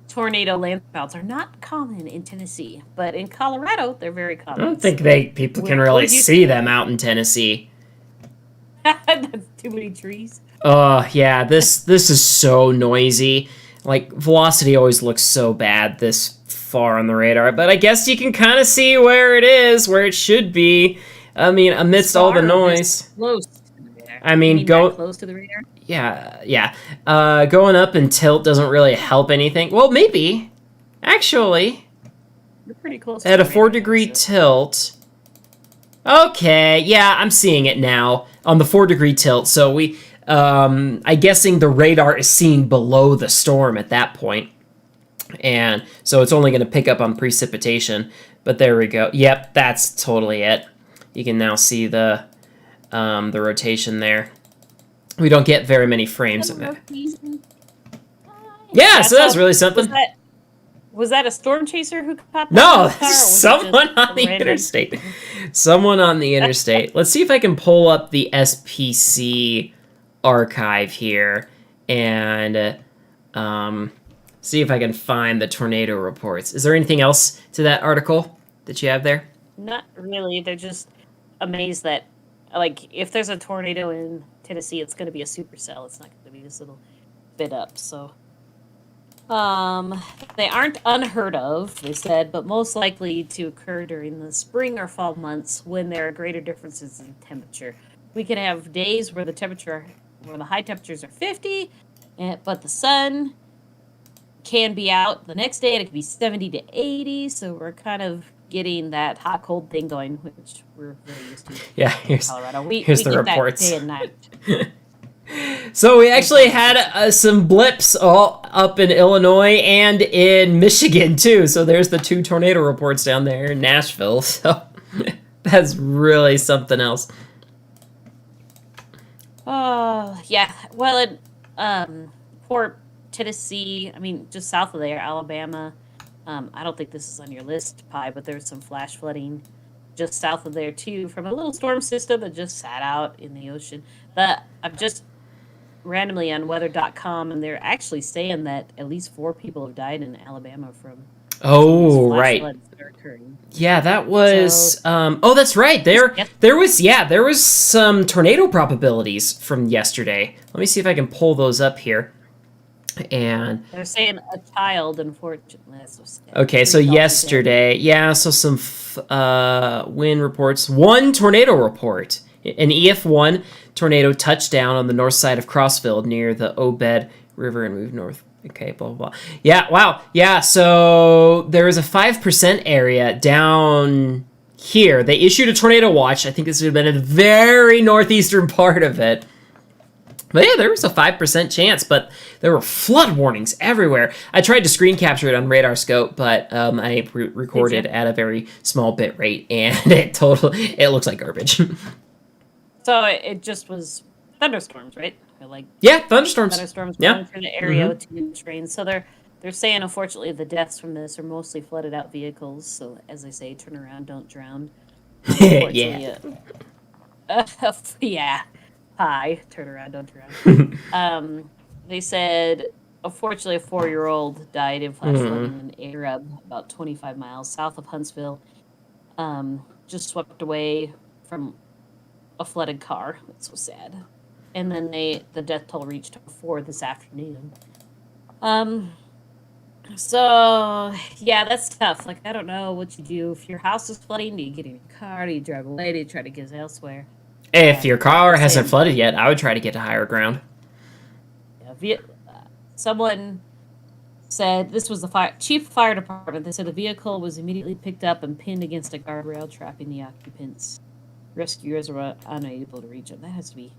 tornado landspouts are not common in Tennessee, but in Colorado, they're very common. I don't think people can really see them out in Tennessee. That's too many trees. Oh, yeah, this is so noisy. Like, velocity always looks so bad this far on the radar, but I guess you can kind of see where it is, where it should be. I mean, amidst all the noise. Close to the radar. I mean, close to the radar? Yeah. Going up in tilt doesn't really help anything. Well, maybe. Actually. You're pretty close at a 4 degree tilt, Okay, yeah, I'm seeing it now on the 4-degree tilt. So I'm guessing the radar is seen below the storm at that point. And so it's only going to pick up on precipitation. But there we go. Yep, that's totally it. You can now see the rotation there. We don't get very many frames of it. Yeah, so that's really something. Was that a storm chaser who caught that? No, someone on the interstate. Someone on the interstate. Let's see if I can pull up the SPC archive here and see if I can find the tornado reports. Is there anything else to that article that you have there? Not really. They're just amazed that, like, if there's a tornado in Tennessee, it's going to be a supercell. It's not going to be this little bit up, so... they aren't unheard of, they said, but most likely to occur during the spring or fall months when there are greater differences in temperature. We can have days where the high temperatures are 50, but the sun can be out the next day and it can be 70 to 80, so we're kind of getting that hot cold thing going, which we're really used to. Yeah, here's Colorado. Here's the reports. That day and night. So we actually had some blips all up in Illinois and in Michigan too. So there's the 2 tornado reports down there in Nashville. So that's really something else. Yeah. Well, in Port Tennessee, I mean, just south of there, Alabama. I don't think this is on your list, Pi, but there's some flash flooding just south of there too from a little storm system that just sat out in the ocean. But I'm just randomly on weather.com, and they're actually saying that at least 4 people have died in Alabama from right. floods that are occurring. Yeah, that was that's right. There was some tornado probabilities from yesterday. Let me see if I can pull those up here. And they're saying a child, unfortunately. Okay, so yesterday, so some wind reports. 1 tornado report. An EF1 tornado touched down on the north side of Crossville near the Obed River and moved north. Okay, blah, blah, blah. Yeah, wow. Yeah, so there is a 5% area down here. They issued a tornado watch. I think this would have been in the very northeastern part of it. But yeah, there was a 5% chance, but there were flood warnings everywhere. I tried to screen capture it on radar scope, but I recorded at a very small bit rate, and it looks like garbage. So it just was thunderstorms, right? Thunderstorms. Thunderstorms going through the area with 2 trains. So they're saying, unfortunately, the deaths from this are mostly flooded out vehicles. So as they say, turn around, don't drown. Yeah. Yeah. Hi, turn around, don't drown. They said, unfortunately, a 4-year-old died in flash flooding in Arab, about 25 miles south of Huntsville. Just swept away from a flooded car. That's so sad. And then the death toll reached 4 this afternoon. So yeah, that's tough. Like, I don't know what you do if your house is flooding. Do you get in your car? Do you drive away? Do you try to get elsewhere? If your car hasn't flooded yet, I would try to get to higher ground. Yeah, someone said, this was the chief fire department. They said the vehicle was immediately picked up and pinned against a guardrail, trapping the occupants. Rescuers were unable to reach them. That has to be...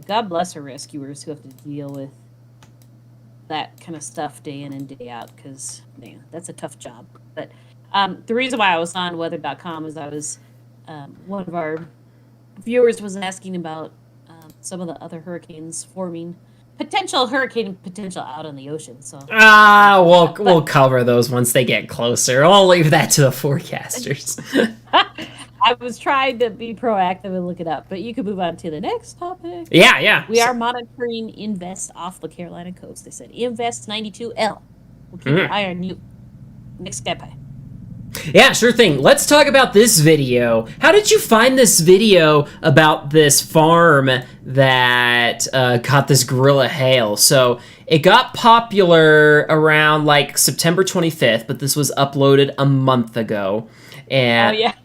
God bless our rescuers who have to deal with that kind of stuff day in and day out, because, man, that's a tough job. But the reason why I was on weather.com is I was... one of our viewers was asking about some of the other hurricanes forming. Potential hurricane potential out in the ocean. So we'll cover those once they get closer. I'll leave that to the forecasters. I was trying to be proactive and look it up, but you can move on to the next topic. Yeah. We are monitoring Invest off the Carolina coast. They said Invest 92L. We'll keep an eye on you. Next SkyPi. Yeah, sure thing. Let's talk about this video. How did you find this video about this farm that caught this gorilla hail? So it got popular around like September 25th, but this was uploaded a month ago. And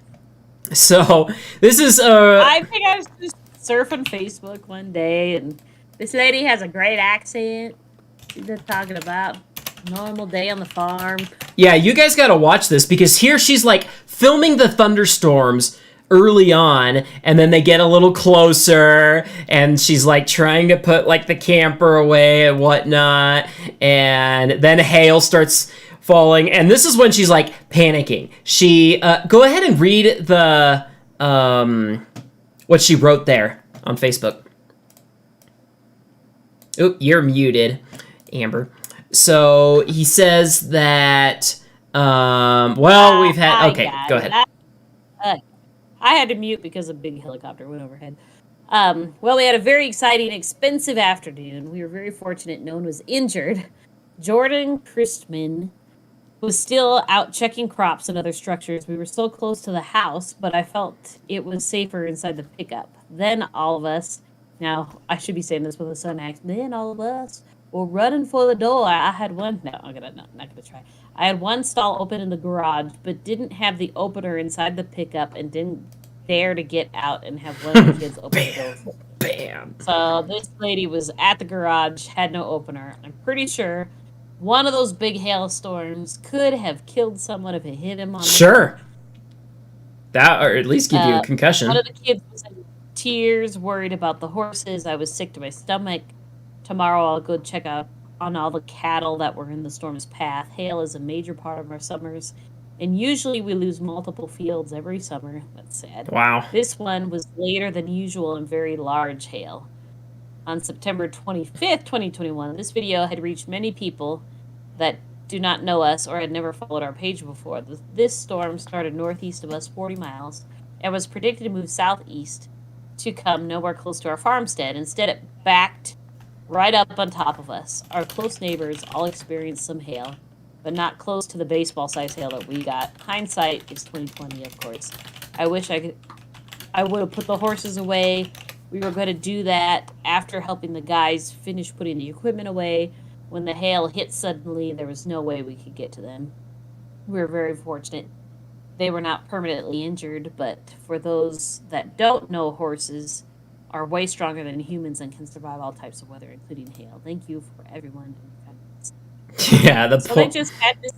so this is I think I was just surfing Facebook one day, and this lady has a great accent. She's just talking about normal day on the farm. Yeah, you guys gotta watch this, because here she's like filming the thunderstorms early on, and then they get a little closer, and she's like trying to put like the camper away and whatnot, and then hail starts falling, and this is when she's like panicking. She go ahead and read the what she wrote there on Facebook. Oop, you're muted, Amber. So he says that well, we've had okay, go ahead. I had to mute because a big helicopter went overhead. Well, we had a very exciting, expensive afternoon. We were very fortunate no one was injured. Jordan Christman was still out checking crops and other structures. We were so close to the house, but I felt it was safer inside the pickup. Then all of us, now I should be saying this with a sun accent, then all of us were running for the door. I had one, no, not gonna try. I had one stall open in the garage, but didn't have the opener inside the pickup and didn't dare to get out and have one of the kids open the door. Bam. So this lady was at the garage, had no opener. I'm pretty sure one of those big hailstorms could have killed someone if it hit him on the Sure. That, or at least give you a concussion. One of the kids was in tears, worried about the horses. I was sick to my stomach. Tomorrow I'll go check out on all the cattle that were in the storm's path. Hail is a major part of our summers, and usually we lose multiple fields every summer. That's sad. Wow. This one was later than usual and very large hail. On September 25th, 2021, this video had reached many people that do not know us or had never followed our page before. This storm started northeast of us 40 miles and was predicted to move southeast to come nowhere close to our farmstead. Instead, it backed right up on top of us. Our close neighbors all experienced some hail, but not close to the baseball-sized hail that we got. Hindsight is 2020, of course. I wish I would have put the horses away. We were going to do that after helping the guys finish putting the equipment away. When the hail hit suddenly, there was no way we could get to them. We were very fortunate. They were not permanently injured, but for those that don't know, horses are way stronger than humans and can survive all types of weather, including hail. Thank you for everyone. Yeah, so they just had to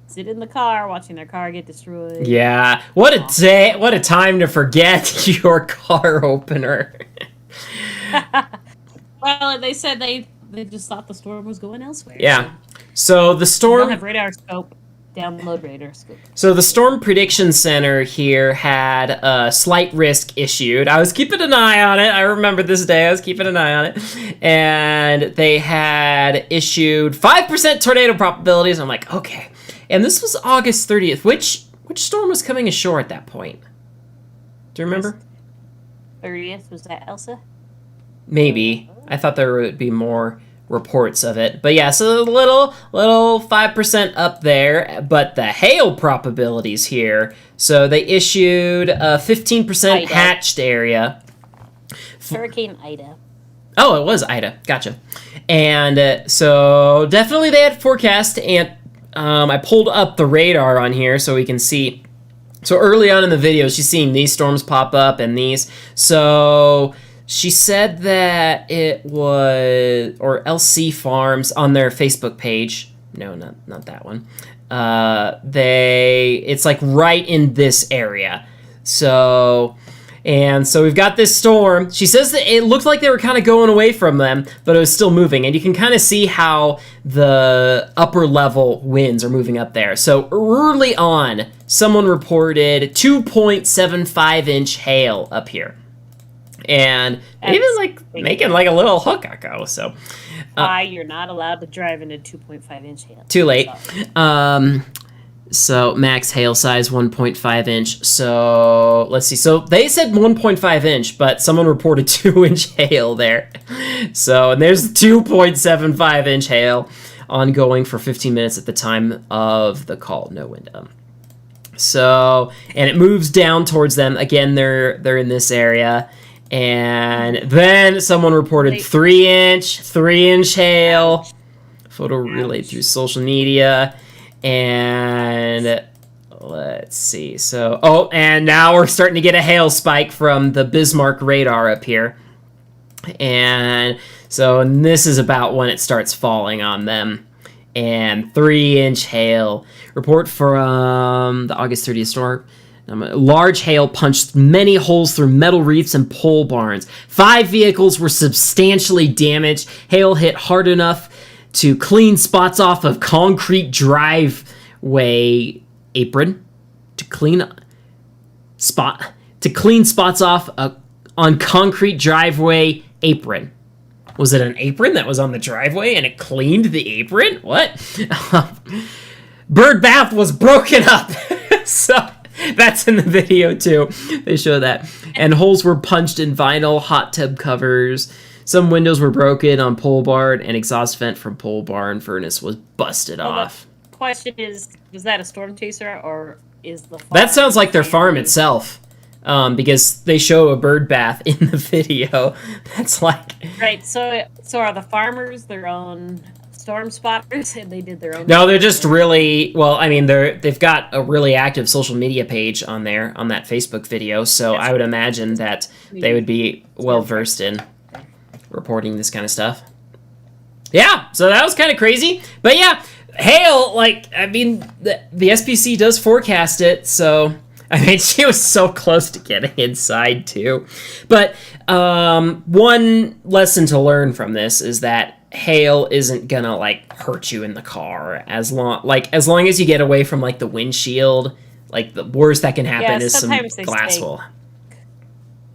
sit in the car watching their car get destroyed. Yeah, what a day! What a time to forget your car opener. Well, they said they just thought the storm was going elsewhere. Yeah, so the storm. Don't have radar scope. Download radar scope. So the Storm Prediction Center here had a slight risk issued. I was keeping an eye on it. I remember this day. I was keeping an eye on it. And they had issued 5% tornado probabilities. I'm like, okay. And this was August 30th. Which storm was coming ashore at that point? Do you remember? 30th, was that Elsa? Maybe. I thought there would be more reports of it. But yeah, so a little 5% up there, but the hail probabilities here. So they issued a 15% Ida. hatched area. Hurricane Ida. Oh, it was Ida. Gotcha. And so definitely they had forecast, and I pulled up the radar on here so we can see. So early on in the video, she's seeing these storms pop up and these. So she said that it was, or LC Farms on their Facebook page. No, not that one. It's like right in this area. So we've got this storm. She says that it looked like they were kind of going away from them, but it was still moving. And you can kind of see how the upper level winds are moving up there. So early on, someone reported 2.75-inch hail up here. And even like making like a little hook echo. So you're not allowed to drive into 2.5-inch hail. Too late. So max hail size 1.5 inch. So let's see. So they said 1.5 inch, but someone reported 2-inch hail there. So and there's 2.75 inch hail ongoing for 15 minutes at the time of the call. No wind. So and it moves down towards them again. They're in this area. And then someone reported 3-inch hail. Photo relayed through social media. And let's see. So, and now we're starting to get a hail spike from the Bismarck radar up here. And so this is about when it starts falling on them. And 3-inch hail. Report from the August 30th storm. Large hail punched many holes through metal reefs and pole barns. 5 vehicles were substantially damaged. Hail hit hard enough to clean spots off of concrete driveway apron. To clean spots off on concrete driveway apron. Was it an apron that was on the driveway and it cleaned the apron? What? Bird bath was broken up. So that's in the video too. They show that. And holes were punched in vinyl hot tub covers. Some windows were broken on pole barn, and exhaust vent from pole barn furnace was busted off. The question is that a storm chaser or is the farm? That sounds like their farm itself. Because they show a bird bath in the video. That's like... Right, so are the farmers their own storm spotters and they did their own... No, they're just really... Well, I mean, they've got a really active social media page on there, on that Facebook video, so I would imagine that they would be well-versed in reporting this kind of stuff. Yeah, so that was kind of crazy. But yeah, hail, like, I mean, the SPC does forecast it, so... I mean, she was so close to getting inside, too. But one lesson to learn from this is that hail isn't gonna, like, hurt you in the car. As long as you get away from, like, the windshield, like, the worst that can happen is some glass will.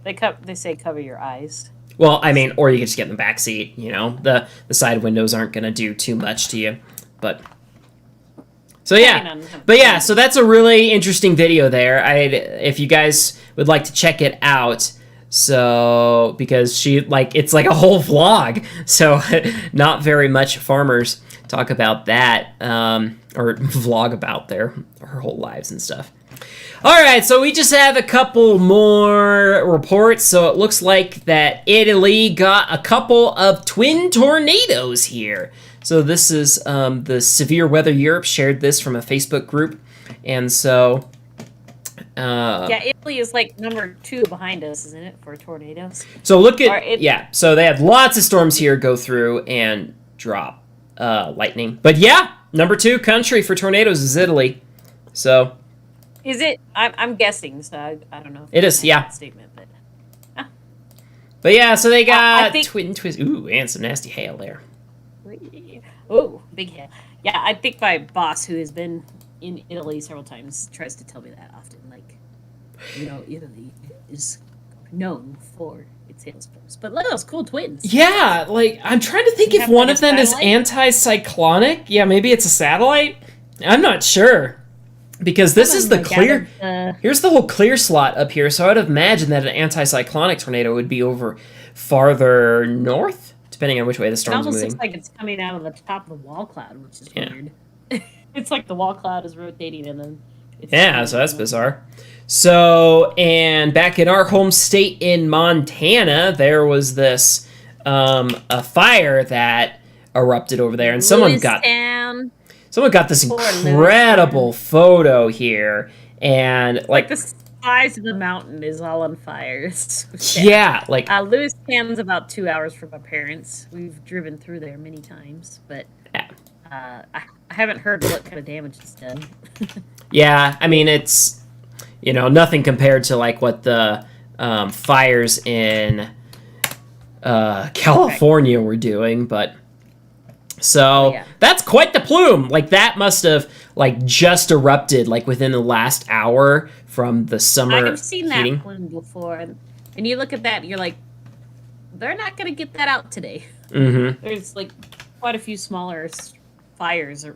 They say cover your eyes. Well, I mean, or you can just get in the back seat, you know? The side windows aren't gonna do too much to you, but... So yeah, but yeah, so that's a really interesting video there. If you guys would like to check it out, so because it's like a whole vlog, so not very much farmers talk about that or vlog about their whole lives and stuff. All right, so we just have a couple more reports. So it looks like that Italy got a couple of twin tornadoes here. So this is the Severe Weather Europe shared this from a Facebook group. And so... yeah, Italy is like number 2 behind us, isn't it, for tornadoes? So look at... Yeah, so they had lots of storms here go through and drop lightning. But yeah, number 2 country for tornadoes is Italy. So... Is it? I'm guessing, so I don't know. It is, yeah. Statement, but... But yeah, so they got twin twist... Ooh, and some nasty hail there. Oh, big hail. Yeah, I think my boss, who has been in Italy several times, tries to tell me that often. Like, you know, Italy is known for its hailstorms. But look at those cool twins. Yeah, like, I'm trying to think if one of them is anti-cyclonic. Yeah, maybe it's a satellite. I'm not sure. Because this is the clear... Here's the whole clear slot up here, so I would imagine that an anti-cyclonic tornado would be over farther north? Depending on which way the storm's moving. It almost looks like it's coming out of the top of the wall cloud, which is weird. It's like the wall cloud is rotating and then... Yeah, so that's bizarre. So, and back in our home state in Montana, there was this a fire that erupted over there, and someone got this incredible photo here, and like the size of the mountain is all on fire. Yeah, like Lewistown's about 2 hours from my parents. We've driven through there many times, but I haven't heard what kind of damage it's done. Yeah, I mean it's nothing compared to like what the fires in California were doing, but so that's quite the plume. Like that must have like just erupted like within the last hour from the summer. I've seen that plume before, and you look at that, and you're like, they're not gonna get that out today. Mm-hmm. There's like quite a few smaller fires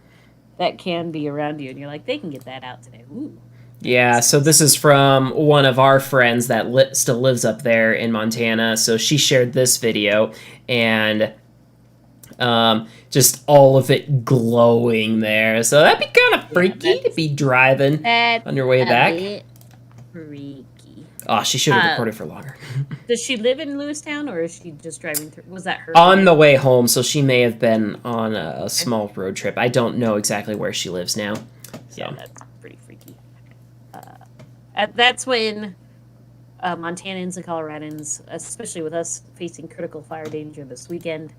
that can be around you, and you're like, they can get that out today. Ooh. Yeah, so this is from one of our friends that still lives up there in Montana. So she shared this video, and just all of it glowing there. So that'd be kind of freaky to be driving on your way back. Freaky. Oh, she should have recorded for longer. Does she live in Lewistown, or is she just driving through? Was that her? On the way home, so she may have been on a small road trip. I don't know exactly where she lives now. So. Yeah, that's pretty freaky. That's when Montanans and Coloradans, especially with us facing critical fire danger this weekend,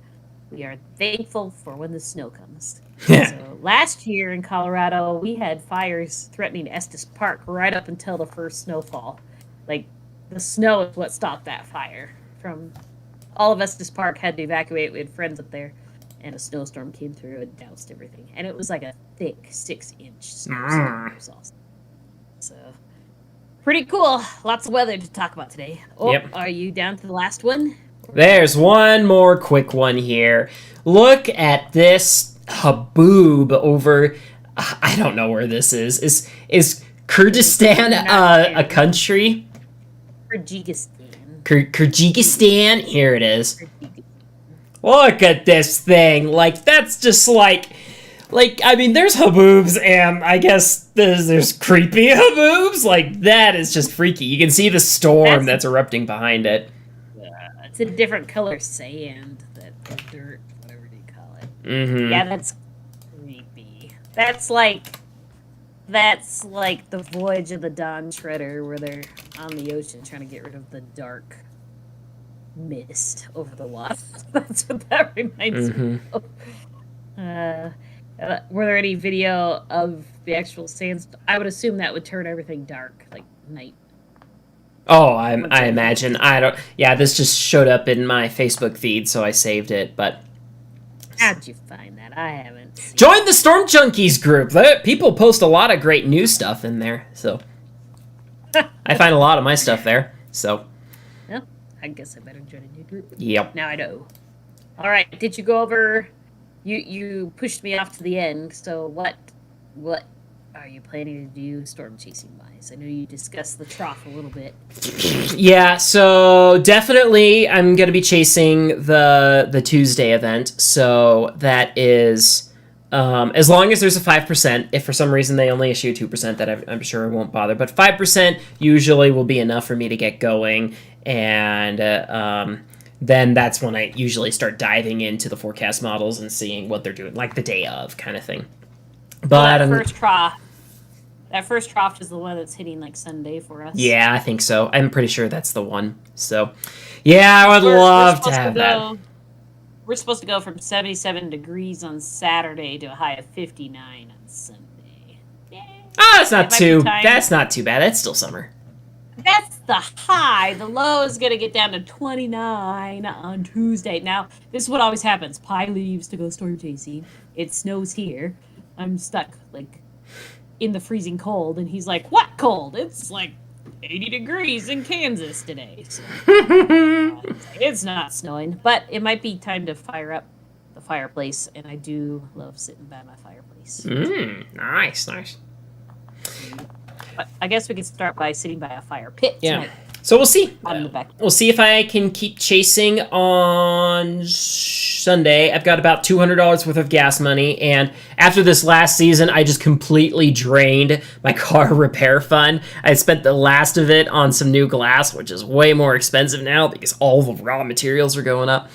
we are thankful for when the snow comes. So last year in Colorado, we had fires threatening Estes Park right up until the first snowfall. Like, the snow is what stopped that fire. From all of Estes Park had to evacuate. We had friends up there, and a snowstorm came through and doused everything. And it was like a thick 6-inch snowstorm. It was awesome. So, pretty cool. Lots of weather to talk about today. Oh, Yep. Are you down to the last one? There's one more quick one here. Look at this haboob over. I don't know where this is. Is Kyrgyzstan a country? Kyrgyzstan. Here it is. Look at this thing. Like, that's just like, I mean, there's haboobs, and I guess there's creepy haboobs. Like, that is just freaky. You can see the storm that's erupting behind it. It's a different color sand, or dirt, whatever you call it. Mm-hmm. Yeah, that's creepy. That's like the Voyage of the Dawn Shredder, where they're on the ocean trying to get rid of the dark mist over the water. That's what that reminds me of. Were there any video of the actual sands? I would assume that would turn everything dark, like night. Oh, I imagine. I don't. Yeah, this just showed up in my Facebook feed, so I saved it. But how'd you find that? I haven't. Join the Storm Junkies group. People post a lot of great new stuff in there, so I find a lot of my stuff there. So, well, I guess I better join a new group. Yep. Now I know. All right. Did you go over? You pushed me off to the end. So what are you planning to do storm chasing wise? I know you discussed the trough a little bit. Yeah, so definitely I'm going to be chasing the Tuesday event. So that is, as long as there's a 5%, if for some reason they only issue 2%, that I'm sure I won't bother. But 5% usually will be enough for me to get going. And then that's when I usually start diving into the forecast models and seeing what they're doing, like the day of kind of thing. But that first trough is the one that's hitting like Sunday for us. Yeah, I think so. I'm pretty sure that's the one. So, yeah, I would love to have that. We're supposed to go from 77 degrees on Saturday to a high of 59 on Sunday. Yay. That's not too bad. That's still summer. That's the high. The low is going to get down to 29 on Tuesday. Now, this is what always happens. Pi leaves to go storm chasing. It snows here. I'm stuck, like, in the freezing cold, and he's like, what cold? It's like 80 degrees in Kansas today. So, it's not snowing, but it might be time to fire up the fireplace, and I do love sitting by my fireplace. Nice. But I guess we could start by sitting by a fire pit tonight. So we'll see. On the back. We'll see if I can keep chasing on Sunday. I've got about $200 worth of gas money, and after this last season, I just completely drained my car repair fund. I spent the last of it on some new glass, which is way more expensive now because all the raw materials are going up.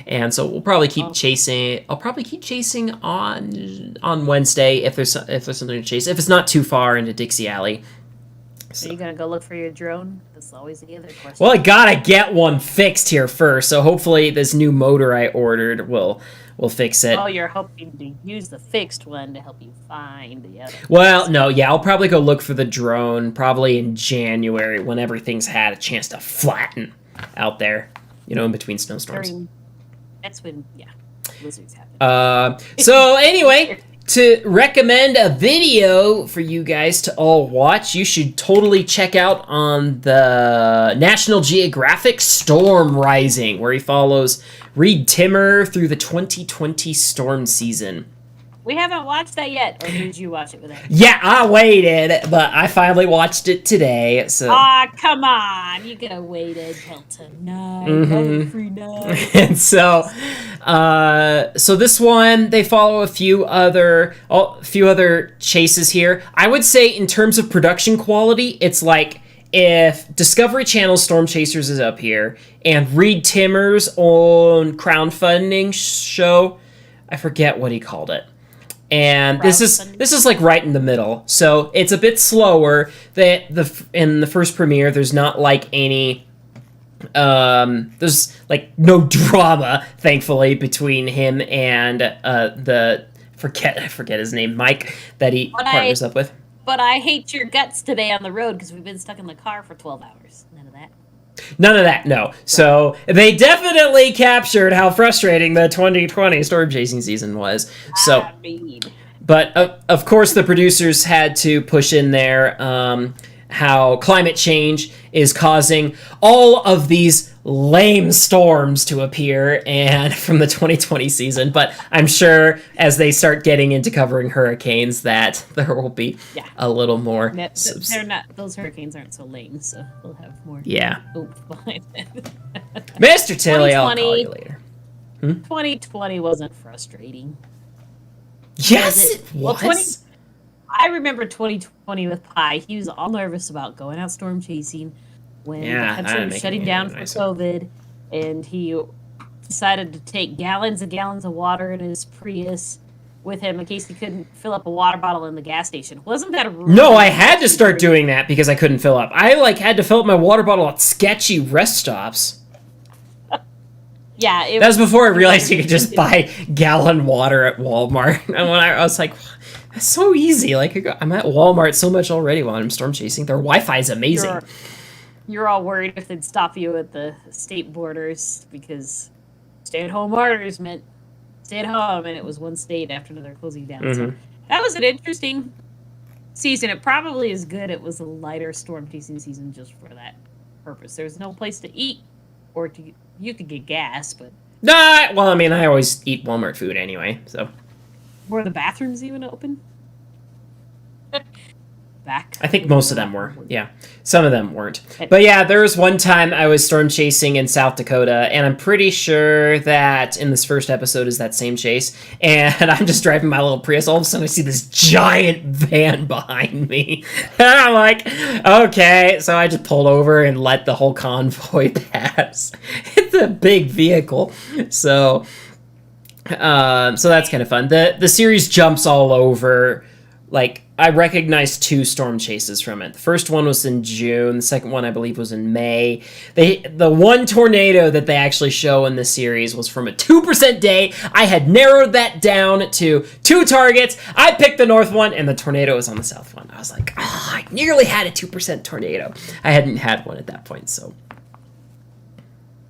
And so we'll probably keep chasing. I'll probably keep chasing on Wednesday if there's something to chase. If it's not too far into Dixie Alley. So. Are you going to go look for your drone? That's always the other question. Well, I gotta get one fixed here first, so hopefully this new motor I ordered will fix it. Oh, you're hoping to use the fixed one to help you find the other. Well, no, yeah, I'll probably go look for the drone probably in January when everything's had a chance to flatten out there, in between snowstorms. That's when, blizzards happen. So anyway... To recommend a video for you guys to all watch, you should totally check out on the National Geographic Storm Rising, where he follows Reed Timmer through the 2020 storm season. We haven't watched that yet, or did you watch it with us? Yeah, I waited, but I finally watched it today. So. Come on, you could have waited till tonight, free night. And so this one they follow a few other chases here. I would say in terms of production quality, it's like if Discovery Channel Storm Chasers is up here and Reed Timmer's own crowdfunding show, I forget what he called it. And this is like right in the middle, so it's a bit slower. In the first premiere, there's not like any, there's like no drama, thankfully, between him and the I forget his name, Mike, that he partners up with. But I hate your guts today on the road because we've been stuck in the car for 12 hours. None of that. None of that, no. So they definitely captured how frustrating the 2020 storm chasing season was. So, but of course, the producers had to push in there how climate change is causing all of these lame storms to appear and from the 2020 season. But I'm sure as they start getting into covering hurricanes that there will be a little more. They're not, those hurricanes aren't so lame, so we'll have more oomph behind it. Mr. Tilly, I'll call you later. 2020 wasn't frustrating. Yes, it was. I remember 2020 with Pi. He was all nervous about going out storm chasing when the country was shutting down for COVID, and he decided to take gallons and gallons of water in his Prius with him in case he couldn't fill up a water bottle in the gas station. Wasn't that a No, I had to start doing that because I couldn't fill up. I had to fill up my water bottle at sketchy rest stops. Yeah, that was before I realized you could just buy gallon water at Walmart. And when I was like, that's so easy. I'm at Walmart so much already while I'm storm chasing. Their Wi-Fi is amazing. You're all worried if they'd stop you at the state borders because stay-at-home orders meant stay at home, and it was one state after another closing down. So that was an interesting season. It probably is good. It was a lighter storm chasing season just for that purpose. There was no place to eat, or you could get gas, but well, I mean, I always eat Walmart food anyway. So were the bathrooms even open? I think most of them were. Yeah, some of them weren't. But yeah, there was one time I was storm chasing in South Dakota, and I'm pretty sure that in this first episode is that same chase. And I'm just driving my little Prius. All of a sudden, I see this giant van behind me, and I'm like, okay. So I just pulled over and let the whole convoy pass. It's a big vehicle, so that's kind of fun. The series jumps all over. I recognized 2 storm chases from it. The first one was in June. The second one, I believe, was in May. The one tornado that they actually show in this series was from a 2% day. I had narrowed that down to 2 targets. I picked the north one, and the tornado was on the south one. I was like, I nearly had a 2% tornado. I hadn't had one at that point, so.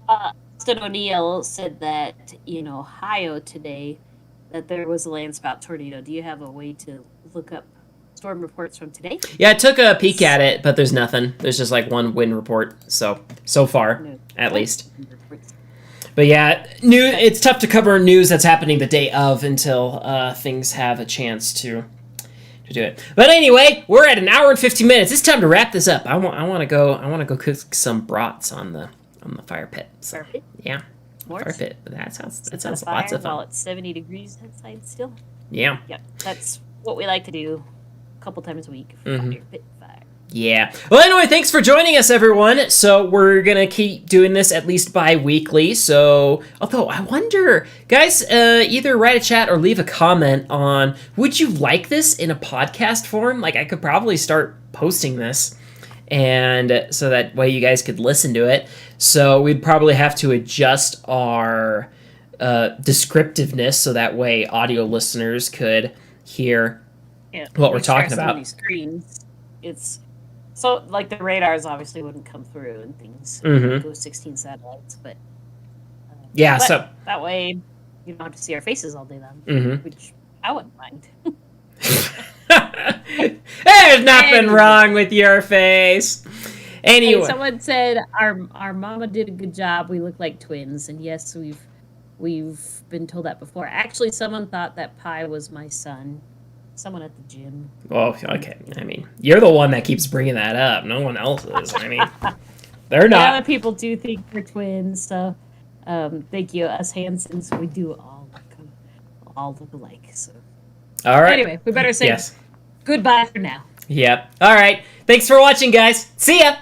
Austin O'Neill said that in Ohio today that there was a landspout tornado. Do you have a way to look up storm reports from today? Yeah, I took a peek at it, but there's nothing. There's just one wind report, so far, at least. But yeah, it's tough to cover news that's happening the day of until things have a chance to do it. But anyway, we're at 1 hour and 15 minutes. It's time to wrap this up. I want to go cook some brats on the fire pit. So, fire pit? Yeah. Fire pit. That sounds lots of fun. While it's 70 degrees outside still. Yeah. Yep. That's what we like to do a couple times a week. Fire pit fire. Yeah. Well, anyway, thanks for joining us, everyone. So we're going to keep doing this at least bi-weekly. So, although I wonder, guys, either write a chat or leave a comment on, would you like this in a podcast form? I could probably start posting this. And so that way you guys could listen to it. So we'd probably have to adjust our descriptiveness so that way audio listeners could hear what we're talking about. These screens, it's so the radars obviously wouldn't come through and things. Go 16 satellites, but so that way you don't have to see our faces all day long, which I wouldn't mind. There's nothing wrong with your face. Anyway, hey, someone said our mama did a good job. We look like twins, and yes, we've been told that before. Actually, someone thought that Pi was my son. Someone at the gym. Oh, okay. I mean, you're the one that keeps bringing that up. No one else is. I mean, they're not. Other people do think we're twins. So, thank you, us Hansons. We do all look alike. So, all right. Anyway, we better say goodbye for now. Yep. All right. Thanks for watching, guys. See ya.